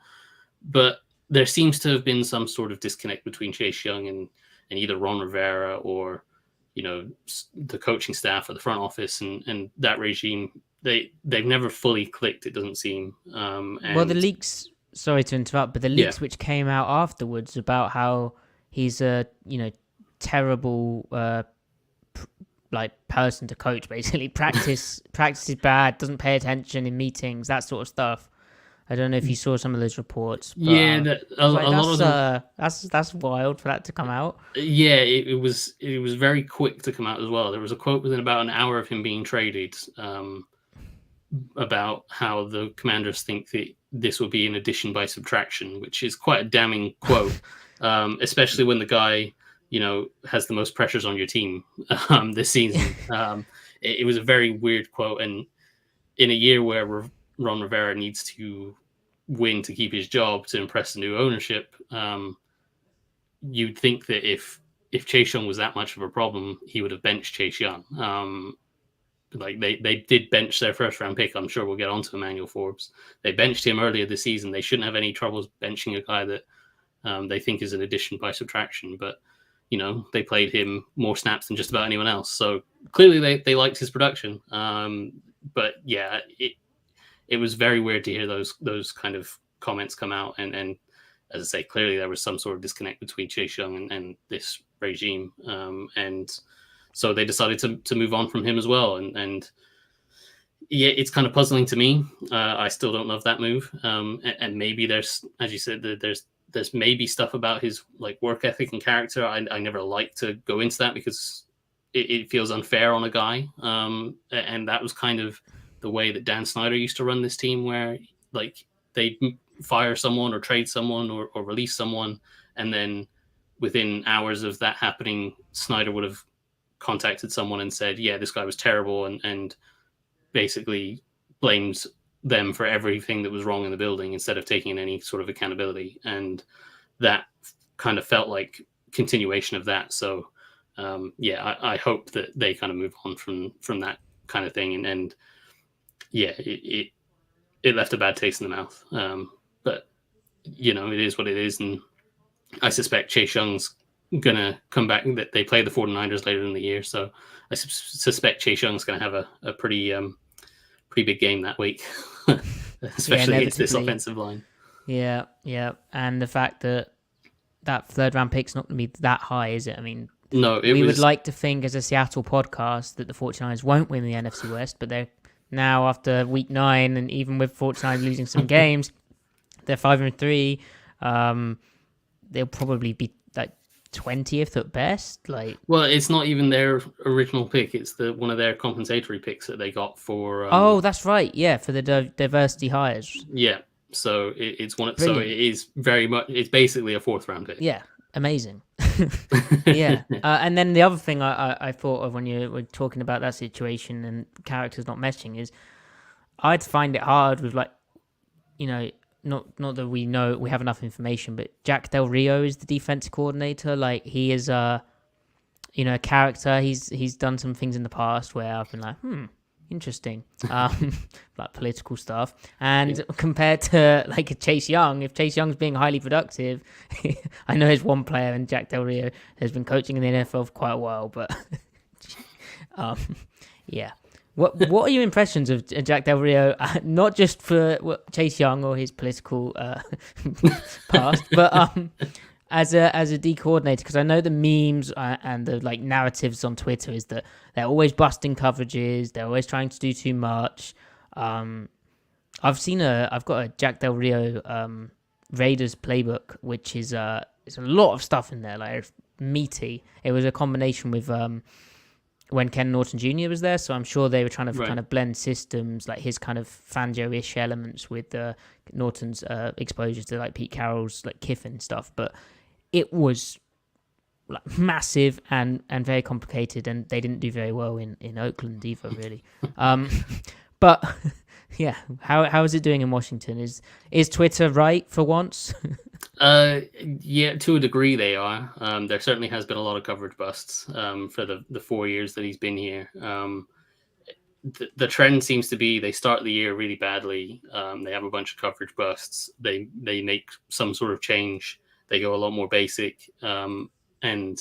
But there seems to have been some sort of disconnect between Chase Young and either Ron Rivera or the coaching staff or the front office and that regime. They've never fully clicked, it doesn't seem. Well, the leaks, sorry to interrupt, but the leaks which came out afterwards about how he's a terrible person to coach, basically. Practice is bad, doesn't pay attention in meetings, that sort of stuff. I don't know if you saw some of those reports. But, a lot of them. That's wild for that to come out. Yeah, it was very quick to come out as well. There was a quote within about an hour of him being traded about how the Commanders think that this will be an addition by subtraction, which is quite a damning quote, especially when the guy has the most pressures on your team this season. It was a very weird quote, and in a year where Ron Rivera needs to win to keep his job, to impress the new ownership, you'd think that if Chase Young was that much of a problem, he would have benched Chase Young. They did bench their 1st-round pick. I'm sure we'll get onto Emmanuel Forbes. They benched him earlier this season. They shouldn't have any troubles benching a guy that they think is an addition by subtraction. But they played him more snaps than just about anyone else. So clearly they liked his production. But yeah, it was very weird to hear those kind of comments come out. And as I say, clearly there was some sort of disconnect between Chase Young and this regime. And so they decided to move on from him as well. And yeah, it's kind of puzzling to me. I still don't love that move. And maybe there's, as you said, there's maybe stuff about his work ethic and character. I never like to go into that because it feels unfair on a guy. And that was kind of the way that Dan Snyder used to run this team, where they fire someone or trade someone or release someone, and then within hours of that happening, Snyder would have contacted someone and said, yeah, this guy was terrible, and basically blames them for everything that was wrong in the building instead of taking any sort of accountability. And that kind of felt like continuation of that. So I hope that they kind of move on from that kind of thing. And it left a bad taste in the mouth. But it is what it is. And I suspect Chase Young's going to come back. They play the 49ers later in the year. So I suspect Chase Young's going to have a pretty big game that week, especially against this offensive line. Yeah. And the fact that third round pick's not going to be that high, is it? I mean, no, would like to think as a Seattle podcast that the 49ers won't win the NFC West, but they're now, after week 9, and even with 49ers losing some games, they're 5-3. They'll probably be like 20th at best. Well, it's not even their original pick. It's one of their compensatory picks that they got for. Oh, that's right. Yeah, for the diversity hires. Yeah, so it's one. Brilliant. So it is very much. It's basically a 4th round pick. Yeah, amazing. Yeah, and then the other thing I thought of when you were talking about that situation and characters not meshing is, I'd find it hard with not that we know we have enough information, but Jack Del Rio is the defense coordinator. Like, he is a character. He's done some things in the past where I've been like, interesting, like political stuff. And compared to like a Chase Young, if Chase Young's being highly productive, I know there's one player, and Jack Del Rio has been coaching in the NFL for quite a while, but yeah. What are your impressions of Jack Del Rio, not just for Chase Young or his political past, but as a D coordinator? Because I know the memes and the narratives on Twitter is that they're always busting coverages, they're always trying to do too much. I've got a Jack Del Rio Raiders playbook, which is it's a lot of stuff in there, like meaty. It was a combination with when Ken Norton Jr. was there, so I'm sure they were trying to kind of blend systems, like his kind of Fangio-ish elements with Norton's exposure to like Pete Carroll's like Kiffin stuff. But it was like massive and very complicated, and they didn't do very well in Oakland either, really. But yeah, how is it doing in Washington? Is Twitter right for once? Yeah, to a degree they are. There certainly has been a lot of coverage busts for the 4 years that he's been here. The trend seems to be they start the year really badly. They have a bunch of coverage busts. They make some sort of change. They go a lot more basic. And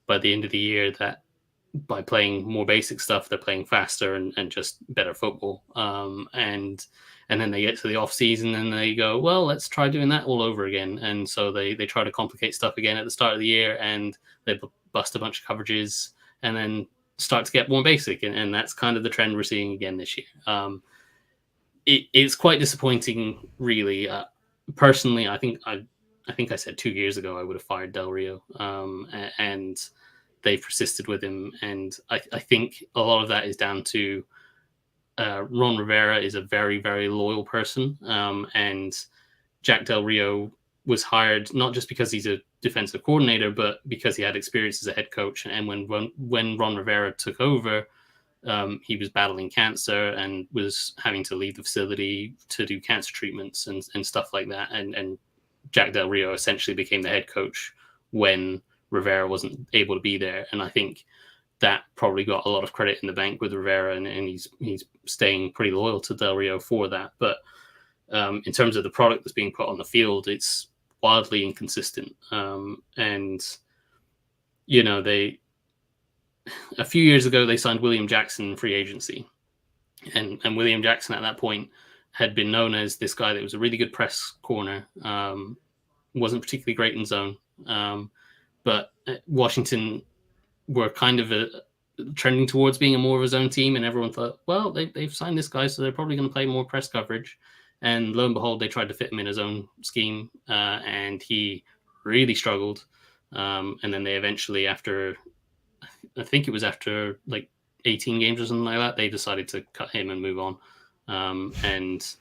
by the end of the year, that by playing more basic stuff, they're playing faster and just better football. And then they get to the off season and they go, well, let's try doing that all over again. And so they try to complicate stuff again at the start of the year, and they bust a bunch of coverages and then start to get more basic. And that's kind of the trend we're seeing again this year. It's quite disappointing, really. Personally, I think I said 2 years ago I would have fired Del Rio, and they've persisted with him. And I think a lot of that is down to Ron Rivera is a very, very loyal person. And Jack Del Rio was hired not just because he's a defensive coordinator, but because he had experience as a head coach. And when Ron Rivera took over, he was battling cancer and was having to leave the facility to do cancer treatments and stuff like that. And Jack Del Rio essentially became the head coach when Rivera wasn't able to be there. And I think that probably got a lot of credit in the bank with Rivera, and he's staying pretty loyal to Del Rio for that. But in terms of the product that's being put on the field, it's wildly inconsistent. And a few years ago they signed William Jackson free agency, and William Jackson at that point had been known as this guy that was a really good press corner, wasn't particularly great in zone, but Washington were kind of trending towards being a more of a zone team, and everyone thought, well, they've signed this guy, so they're probably going to play more press coverage. And lo and behold, they tried to fit him in his own scheme, and he really struggled. And then they eventually, after like 18 games or something like that, they decided to cut him and move on. And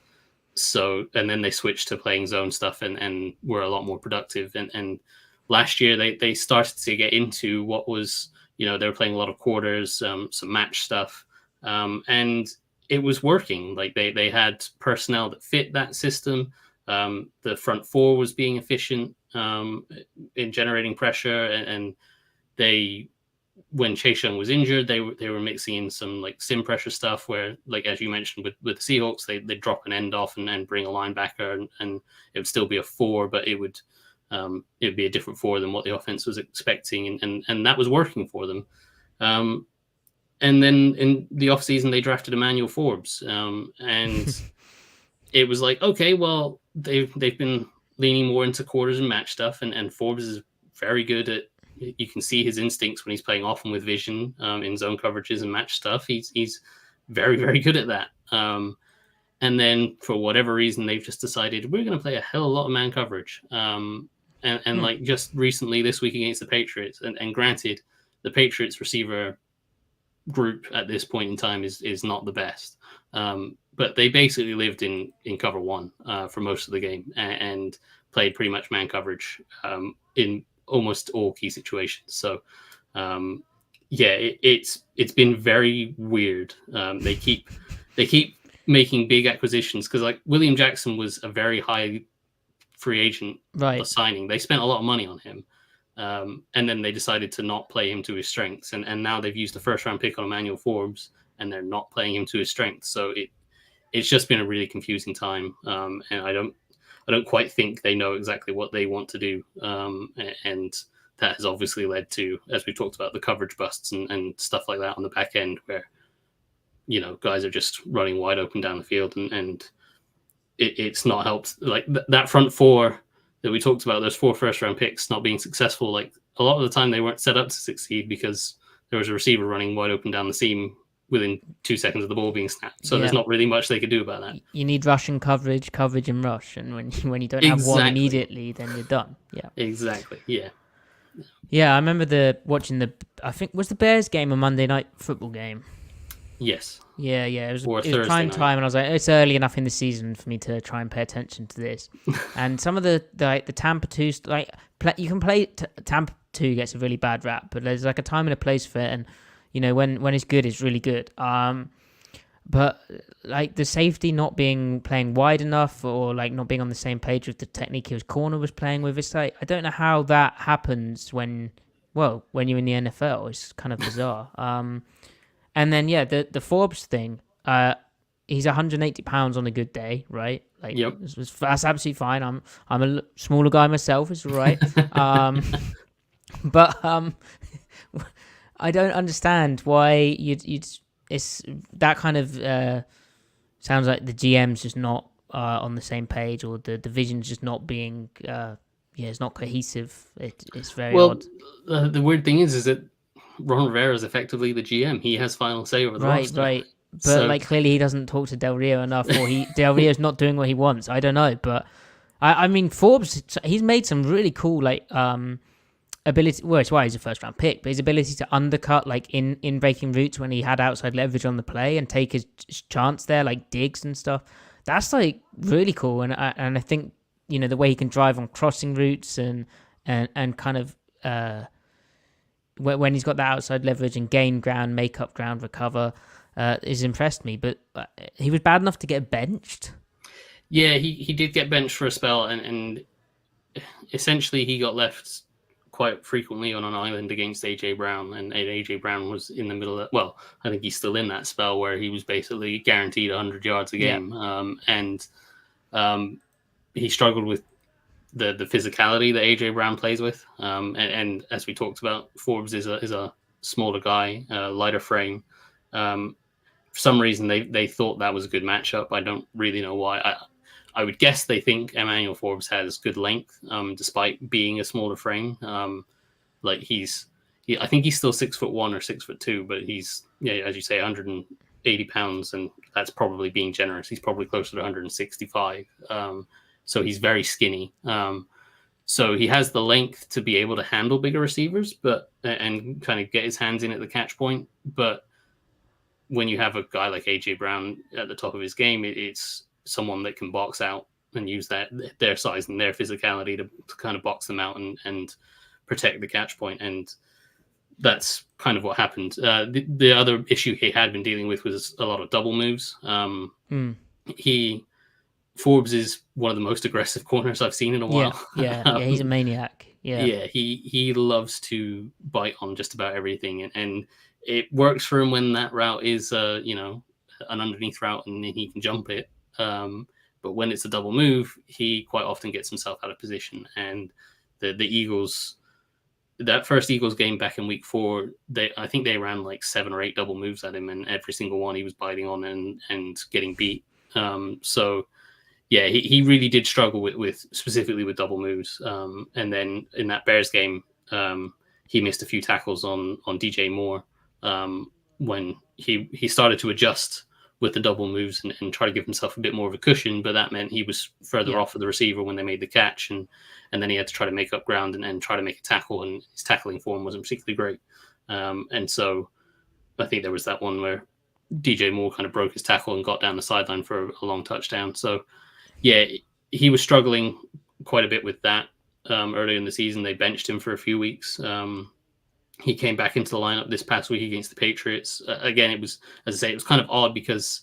So, and then they switched to playing zone stuff and were a lot more productive. And last year they started to get into what was, they were playing a lot of quarters, some match stuff, and it was working. Like they had personnel that fit that system. The front four was being efficient in generating pressure, and they, when Chase Young was injured, they were mixing in some like sim pressure stuff where, like as you mentioned with the Seahawks, they drop an end off and bring a linebacker, and it would still be a 4, but it would be a different 4 than what the offense was expecting, and that was working for them. And then in the offseason, they drafted Emmanuel Forbes, and it was like, okay, well, they've been leaning more into quarters and match stuff, and Forbes is very good at. You can see his instincts when he's playing often with vision in zone coverages and match stuff. He's very, very good at that. And then for whatever reason, they've just decided we're going to play a hell of a lot of man coverage. Like just recently this week against the Patriots, and granted, the Patriots receiver group at this point in time is not the best. But they basically lived in cover 1 for most of the game and played pretty much man coverage in almost all key situations. So it's been very weird. They keep making big acquisitions, because like William Jackson was a very high free agent signing. They spent a lot of money on him, and then they decided to not play him to his strengths, and now they've used the first round pick on Emmanuel Forbes, and they're not playing him to his strengths. So it's just been a really confusing time, and I don't quite think they know exactly what they want to do. And that has obviously led to, as we talked about, the coverage busts and stuff like that on the back end, where, guys are just running wide open down the field, and it's not helped. Like that front 4 that we talked about, those 4 first-round picks not being successful, like a lot of the time they weren't set up to succeed because there was a receiver running wide open down the seam within 2 seconds of the ball being snapped. So there's not really much they could do about that. You need rush and coverage and rush. And when you don't have one immediately, then you're done. Yeah. Exactly. Yeah. Yeah, I remember watching I think was the Bears game, a Monday Night Football game. Yes. Yeah. It was prime time, and I was like, it's early enough in the season for me to try and pay attention to this. And some of the Tampa 2, you can play Tampa 2 gets a really bad rap, but there's like a time and a place for it, and when it's good, it's really good. But like the safety not playing wide enough, or like not being on the same page with the technique his corner was playing with, it's like I don't know how that happens when you're in the NFL. It's kind of bizarre. And then the Forbes thing. He's 180 pounds on a good day, right? Like, yep. That's absolutely fine. I'm a smaller guy myself. It's all right. But I don't understand why it's that kind of sounds like the GM's just not on the same page, or the division's just not being it's not cohesive. It's very odd. The weird thing is that Ron Rivera is effectively the GM. He has final say over the roster. Right. But clearly he doesn't talk to Del Rio enough, or Del Rio's not doing what he wants. I don't know, but I mean Forbes, he's made some really cool ability. Well, it's why he's a first round pick, but his ability to undercut in breaking routes when he had outside leverage on the play and take his chance there, like digs and stuff. That's like really cool, and I think the way he can drive on crossing routes and kind of when he's got that outside leverage and gain ground, make up ground, recover, has impressed me. But he was bad enough to get benched. Yeah, he did get benched for a spell, and essentially he got left quite frequently on an island against AJ Brown, and AJ Brown was in the middle of, I think he's still in that spell where he was basically guaranteed 100 yards a game. Yeah. He struggled with the physicality that AJ Brown plays with. And as we talked about, Forbes is a smaller guy, lighter frame. For some reason they thought that was a good matchup. I don't really know why. I would guess they think Emmanuel Forbes has good length, despite being a smaller frame. I think he's still 6'1" or 6'2", but he's, as you say, 180 pounds, and that's probably being generous. He's probably closer to 165. So he's very skinny. So he has the length to be able to handle bigger receivers, and kind of get his hands in at the catch point. But when you have a guy like AJ Brown at the top of his game, it's someone that can box out and use their size and their physicality to kind of box them out and protect the catch point. And that's kind of what happened. The other issue he had been dealing with was a lot of double moves. Forbes is one of the most aggressive corners I've seen in a while. Yeah, he's a maniac. Yeah, he loves to bite on just about everything, and it works for him when that route is an underneath route and he can jump it. But when it's a double move, he quite often gets himself out of position. And the Eagles, that first Eagles game back in week 4, I think they ran like 7 or 8 double moves at him, and every single one he was biting on and getting beat. So yeah, he really did struggle with specifically with double moves. And then in that Bears game, he missed a few tackles on DJ Moore when he started to adjust with the double moves and try to give himself a bit more of a cushion, but that meant he was further off of the receiver when they made the catch, and then he had to try to make up ground and try to make a tackle, and his tackling form wasn't particularly great. And so I think there was that one where DJ Moore kind of broke his tackle and got down the sideline for a long touchdown. So yeah, he was struggling quite a bit with that earlier in the season. They benched him for a few weeks. He came back into the lineup this past week against the Patriots. Again, it was, as I say, it was kind of odd because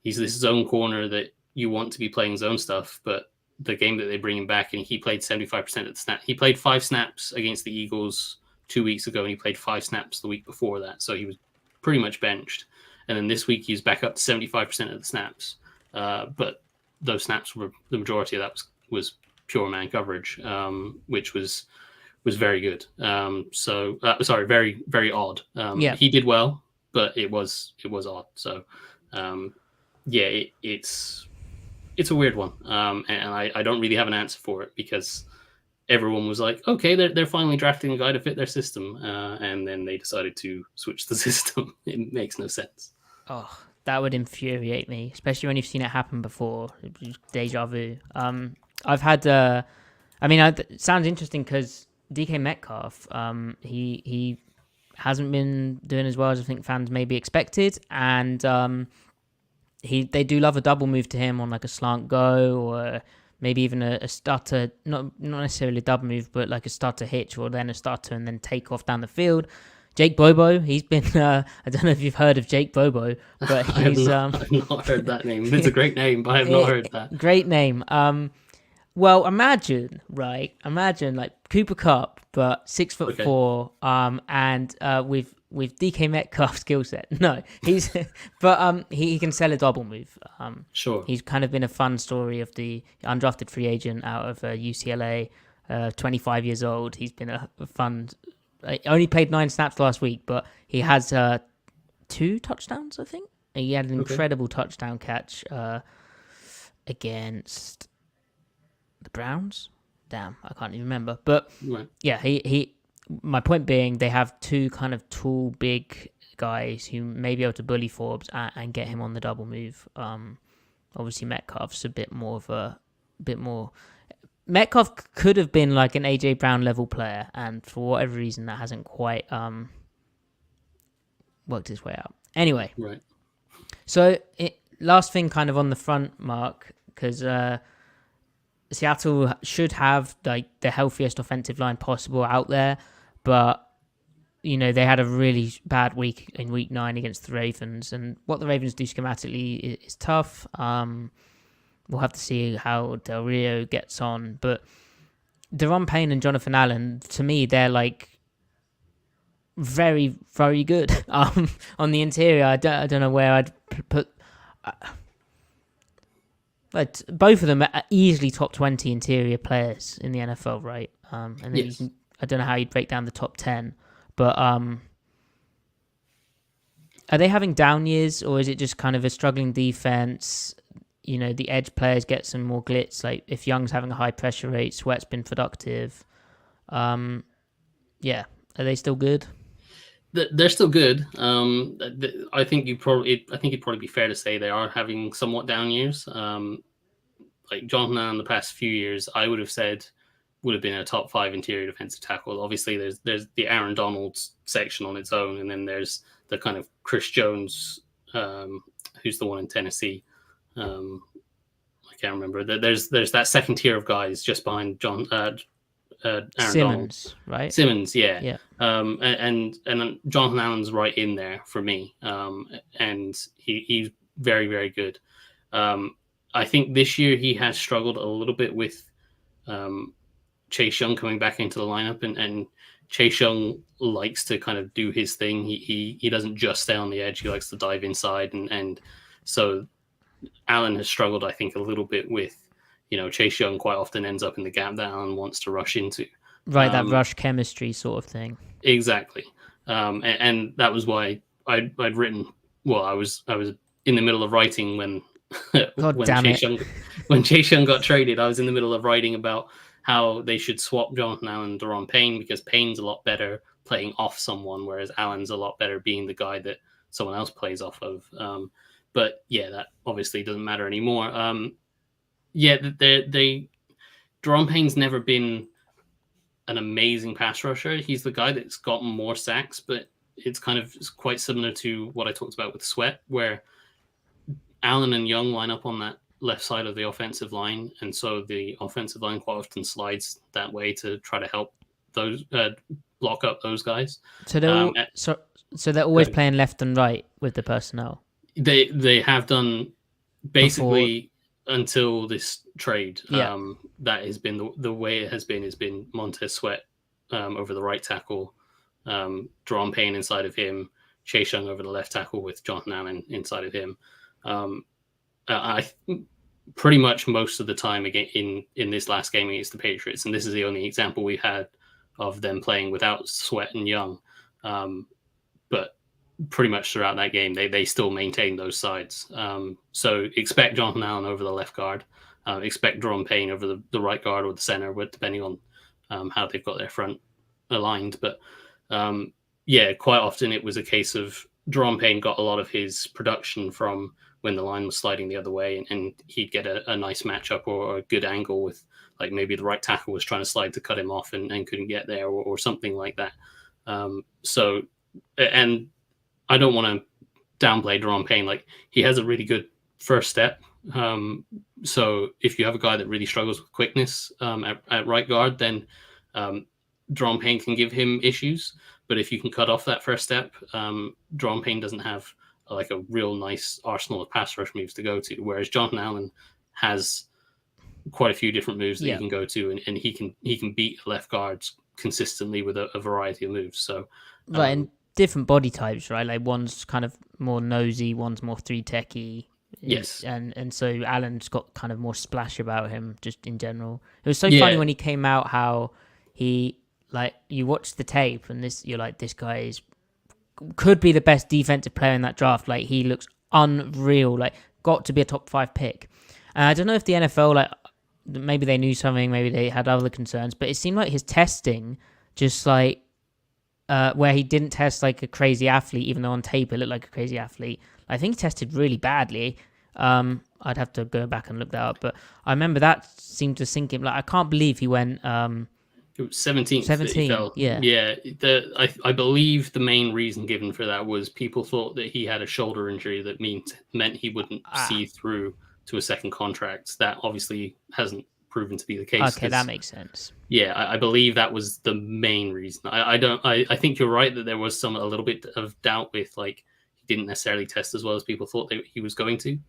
he's this zone corner that you want to be playing zone stuff, but the game that they bring him back and he played 75% of the snap. He played 5 snaps against the Eagles 2 weeks ago, and he played 5 snaps the week before that. So he was pretty much benched. And then this week he's back up to 75% of the snaps. But those snaps were, the majority of that was pure man coverage, which was very good. Very, very odd. He did well, but it was odd. So it's a weird one. And I don't really have an answer for it because everyone was like, okay, they're finally drafting a guy to fit their system. And then they decided to switch the system. It makes no sense. Oh, that would infuriate me, especially when you've seen it happen before. Deja vu. I've had, it sounds interesting because DK Metcalf, he hasn't been doing as well as I think fans maybe expected, and they do love a double move to him on like a slant go or maybe even a stutter, not necessarily a double move, but like a stutter hitch or then a stutter and then take off down the field. Jake Bobo, he's been, I don't know if you've heard of Jake Bobo, but he's... I've not heard that name. It's a great name, but I have not heard that. Great name. Well, imagine like Cooper Kupp, but 6'4", and with DK Metcalf's skill set. No, but he can sell a double move. Sure. He's kind of been a fun story of the undrafted free agent out of UCLA, 25 years old. He's been a fun. He only played 9 snaps last week, but he has 2 touchdowns, I think. He had an incredible touchdown catch against the Browns. Damn, I can't even remember. But yeah, he. My point being, they have 2 kind of tall, big guys who may be able to bully Forbes and get him on the double move. Obviously, Metcalf's a bit more. Metcalf could have been like an AJ Brown level player, and for whatever reason, that hasn't quite worked its way out. Anyway, right. So last thing, kind of on the front, Mark, because Seattle should have like the healthiest offensive line possible out there, but they had a really bad week in week 9 against the Ravens, and what the Ravens do schematically is tough. We'll have to see how Del Rio gets on. But Deron Payne and Jonathan Allen, to me, they're like very, very good. On the interior, I don't know where I'd put... but both of them are easily top 20 interior players in the NFL, right? And then yes. I don't know how you'd break down the top 10. But are they having down years, or is it just kind of a struggling defense? The edge players get some more glitz. Like if Young's having a high pressure rate, Sweat's been productive. Are they still good? They're still good. I think it'd probably be fair to say they are having somewhat down years. Like Jonathan in the past few years, I would have said would have been a top 5 interior defensive tackle. Obviously, there's the Aaron Donald section on its own, and then there's the kind of Chris Jones, who's the one in Tennessee. can't remember. There's that second tier of guys just behind Aaron Simmons, Donald. right? Simmons, yeah. Yeah. And Jonathan Allen's right in there for me. And he's very, very good. I think this year he has struggled a little bit with Chase Young coming back into the lineup, and Chase Young likes to kind of do his thing. He doesn't just stay on the edge. He likes to dive inside, and so Allen has struggled, I think, a little bit with, Chase Young quite often ends up in the gap that Allen wants to rush into. Right, that rush chemistry sort of thing. Exactly. And that was why I'd written, well, I was in the middle of writing when when Chase Young got traded. I was in the middle of writing about how they should swap Jonathan Allen and Daron Payne, because Payne's a lot better playing off someone, whereas Allen's a lot better being the guy that someone else plays off of. But yeah, that obviously doesn't matter anymore. Daron Payne's never been an amazing pass rusher. He's the guy that's gotten more sacks, but it's quite similar to what I talked about with Sweat, where Allen and Young line up on that left side of the offensive line, and so the offensive line quite often slides that way to try to help those block up those guys. So they're always playing left and right with the personnel. They have done basically until this trade. Yeah. That has been the way it has been Montez Sweat over the right tackle, Daron Payne inside of him, Chase Young over the left tackle with Jonathan Allen inside of him. I pretty much most of the time again in this last game against the Patriots, and this is the only example we had of them playing without Sweat and Young, but pretty much throughout that game they still maintain those sides. So expect Jonathan Allen over the left guard, expect Daron Payne over the right guard or the center, depending on how they've got their front aligned. But quite often it was a case of Daron Payne got a lot of his production from when the line was sliding the other way, and he'd get a nice matchup or a good angle with, like, maybe the right tackle was trying to slide to cut him off and couldn't get there, or something like that. And I don't want to downplay Daron Payne. Like, he has a really good first step. So if you have a guy that really struggles with quickness at right guard, then Daron Payne can give him issues. But if you can cut off that first step, Daron Payne doesn't have like a real nice arsenal of pass rush moves to go to, whereas Jonathan Allen has quite a few different moves that he can go to, and he can beat left guards consistently with a variety of moves. So right, and different body types, right? Like, one's kind of more nosy, one's more three techy. Yes, and so Allen's got kind of more splash about him just in general. It was so funny when he came out, how he, like, you watch the tape and you're like, this guy could be the best defensive player in that draft. Like, he looks unreal, like, got to be a top 5 pick. And I don't know if the NFL, like, maybe they knew something, maybe they had other concerns, but it seemed like his testing, just like, where he didn't test like a crazy athlete, even though on tape it looked like a crazy athlete. I think he tested really badly. I'd have to go back and look that up, but I remember that seemed to sink him. Like, I can't believe he went 17th. 17, yeah. I believe the main reason given for that was people thought that he had a shoulder injury that meant he wouldn't see through to a second contract. That obviously hasn't proven to be the case. Okay, that makes sense. Yeah, I believe that was the main reason. I think you're right that there was a little bit of doubt with, like, he didn't necessarily test as well as people thought he was going to.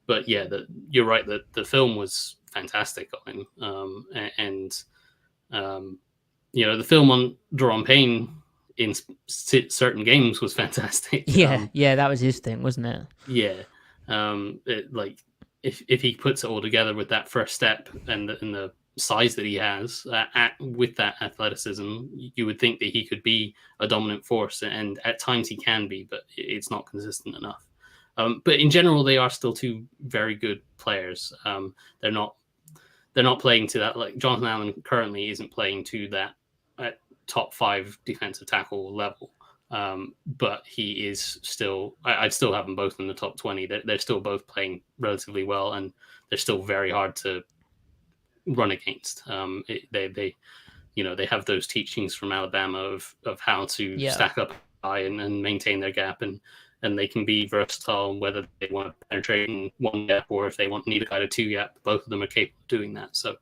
But yeah, you're right that the film was fantastic on him. The film on Daron Payne in certain games was fantastic. Yeah, that was his thing, wasn't it? Yeah. If he puts it all together with that first step and the size that he has, with that athleticism, you would think that he could be a dominant force, and at times he can be, but it's not consistent enough. But in general, they are still two very good players. They're not playing to that. Like, Jonathan Allen currently isn't playing to that top 5 defensive tackle level. But he is still, I'd still have them both in the top 20. They're still both playing relatively well, and they're still very hard to run against. They have those teachings from Alabama of how to stack up guy and maintain their gap, and they can be versatile whether they want to penetrate in one gap or if they need a guy to two gap. Both of them are capable of doing that. So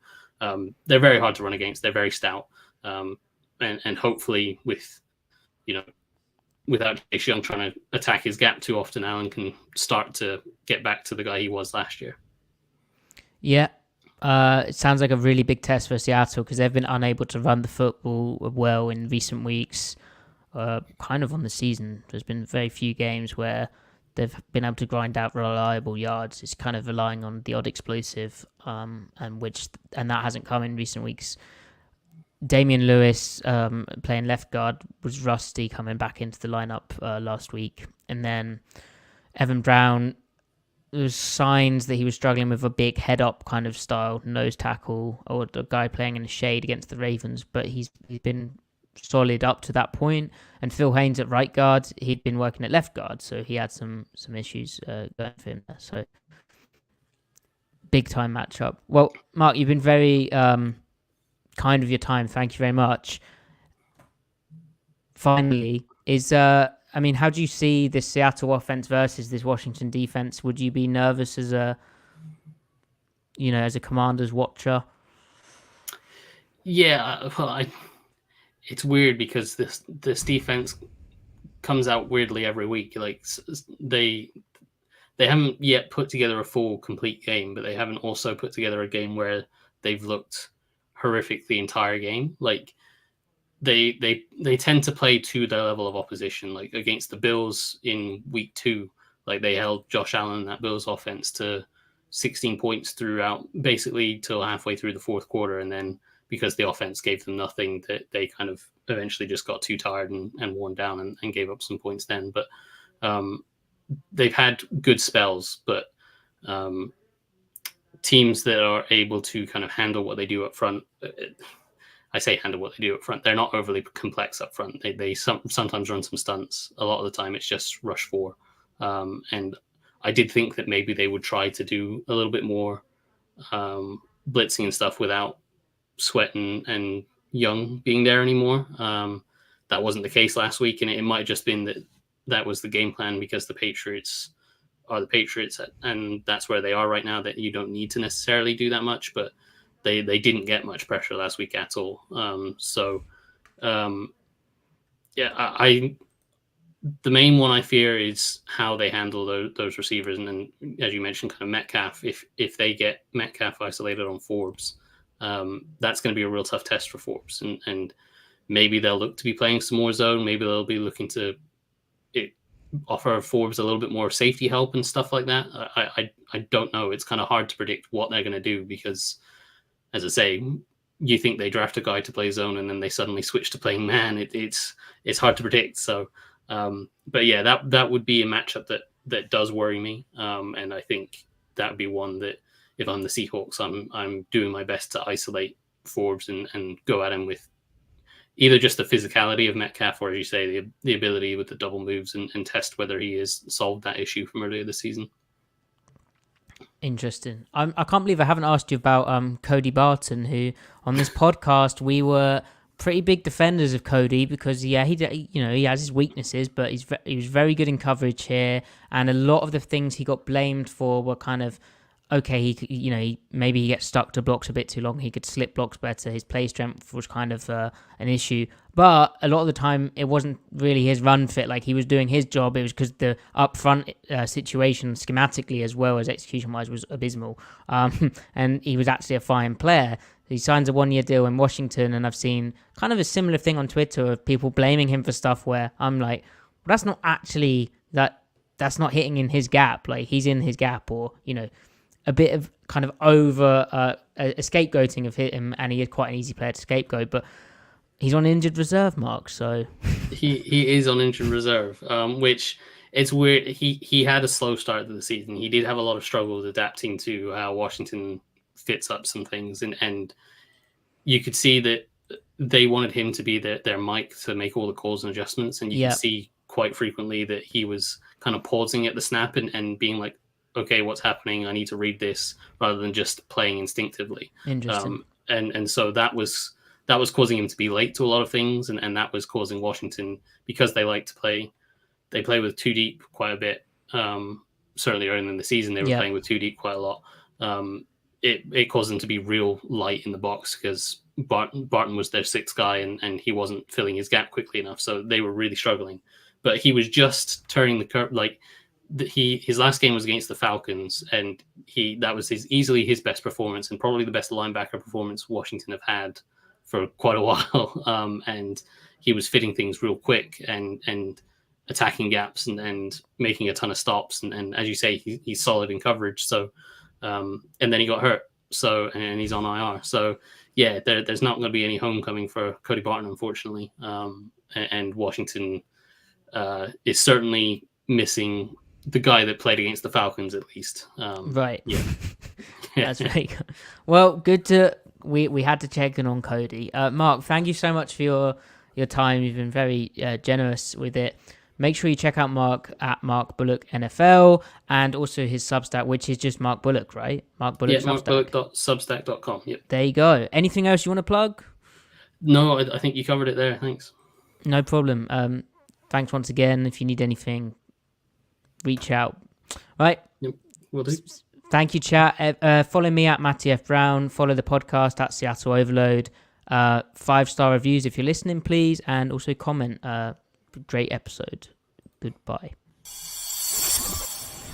they're very hard to run against. They're very stout, and hopefully without Chase Young trying to attack his gap too often, Allen can start to get back to the guy he was last year. Yeah. It sounds like a really big test for Seattle because they've been unable to run the football well in recent weeks, kind of on the season. There's been very few games where they've been able to grind out reliable yards. It's kind of relying on the odd explosive, and that hasn't come in recent weeks. Damian Lewis, playing left guard, was rusty coming back into the lineup last week. And then Evan Brown, there was signs that he was struggling with a big head-up kind of style, nose tackle, or the guy playing in the shade against the Ravens. But he's been solid up to that point. And Phil Haynes at right guard, he'd been working at left guard, so he had some issues going for him there. So big-time matchup. Well, Mark, you've been very... kind of your time. Thank you very much. Finally, how do you see this Seattle offense versus this Washington defense? Would you be nervous as a Commanders watcher? Yeah, well, it's weird because this defense comes out weirdly every week. Like they haven't yet put together a full complete game, but they haven't also put together a game where they've looked horrific the entire game. Like they tend to play to their level of opposition. Like against the Bills in week 2, like they held Josh Allen, that Bills offense, to 16 points throughout, basically till halfway through the fourth quarter. And then because the offense gave them nothing, that they kind of eventually just got too tired and worn down and gave up some points then. But they've had good spells, but teams that are able to kind of handle what they do up front, I say handle what they do up front, they're not overly complex up front. They sometimes run some stunts. A lot of the time it's just rush 4. And I did think that maybe they would try to do a little bit more blitzing and stuff without Sweat and Young being there anymore. That wasn't the case last week, and it might have just been that was the game plan because the Patriots are the Patriots, and that's where they are right now, that you don't need to necessarily do that much, but they didn't get much pressure last week at all. The main one I fear is how they handle those receivers. And then, as you mentioned, kind of Metcalf, if they get Metcalf isolated on Forbes, that's going to be a real tough test for Forbes. And maybe they'll look to be playing some more zone. Maybe they'll be looking to offer Forbes a little bit more safety help and stuff like that. I don't know. It's kind of hard to predict what they're going to do because, as I say, you think they draft a guy to play zone and then they suddenly switch to playing man. It's hard to predict. So, but yeah, that would be a matchup that does worry me. And I think that would be one that if I'm the Seahawks, I'm doing my best to isolate Forbes and go at him with either just the physicality of Metcalf or, as you say, the ability with the double moves and test whether he has solved that issue from earlier this season. Interesting. I can't believe I haven't asked you about Cody Barton, who on this podcast we were pretty big defenders of Cody because he has his weaknesses, but he was very good in coverage here, and a lot of the things he got blamed for were kind of okay. Maybe he gets stuck to blocks a bit too long. He could slip blocks better. His play strength was kind of an issue, but a lot of the time it wasn't really his run fit. Like he was doing his job. It was because the upfront situation, schematically as well as execution wise, was abysmal. And he was actually a fine player. He signs a 1-year deal in Washington, and I've seen kind of a similar thing on Twitter of people blaming him for stuff where I'm like, well, that's not actually that's not hitting in his gap. Like he's in his gap, or a bit of kind of over a scapegoating of him, and he is quite an easy player to scapegoat, but he's on injured reserve, Mark. So he is on injured reserve, which it's weird. He had a slow start to the season. He did have a lot of struggles adapting to how Washington fits up some things, and you could see that they wanted him to be their Mike to make all the calls and adjustments, and you could see quite frequently that he was kind of pausing at the snap and being like, okay, what's happening? I need to read this, rather than just playing instinctively. Interesting. And so that was that was causing him to be late to a lot of things, and that was causing Washington, because they like to play. They play with two deep quite a bit. Certainly early in the season, they were playing with two deep quite a lot. It caused them to be real light in the box because Barton was their sixth guy, and he wasn't filling his gap quickly enough. So they were really struggling. But he was just turning the curve. Like his last game was against the Falcons, and that was easily his best performance, and probably the best linebacker performance Washington have had for quite a while. And he was fitting things real quick and attacking gaps and making a ton of stops. And as you say, he's solid in coverage. So, and then he got hurt. So, and he's on IR. So yeah, there's not going to be any homecoming for Cody Barton, unfortunately. And Washington is certainly missing the guy that played against the Falcons, at least. Right. Yeah. That's right. Well, good to, we had to check in on Cody. Mark, thank you so much for your time. You've been very generous with it. Make sure you check out Mark at Mark Bullock NFL, and also his Substack, which is just Mark Bullock, right? Mark Bullock. Yeah, markbullock.substack.com. Yep. There you go. Anything else you want to plug? No, I think you covered it there. Thanks. No problem. Thanks once again. If you need anything, reach out. Right. Yep, will do. Thank you, chat. Follow me at Matty F. Brown. Follow the podcast at Seattle Overload. 5-star reviews if you're listening, please. And also comment. Great episode. Goodbye.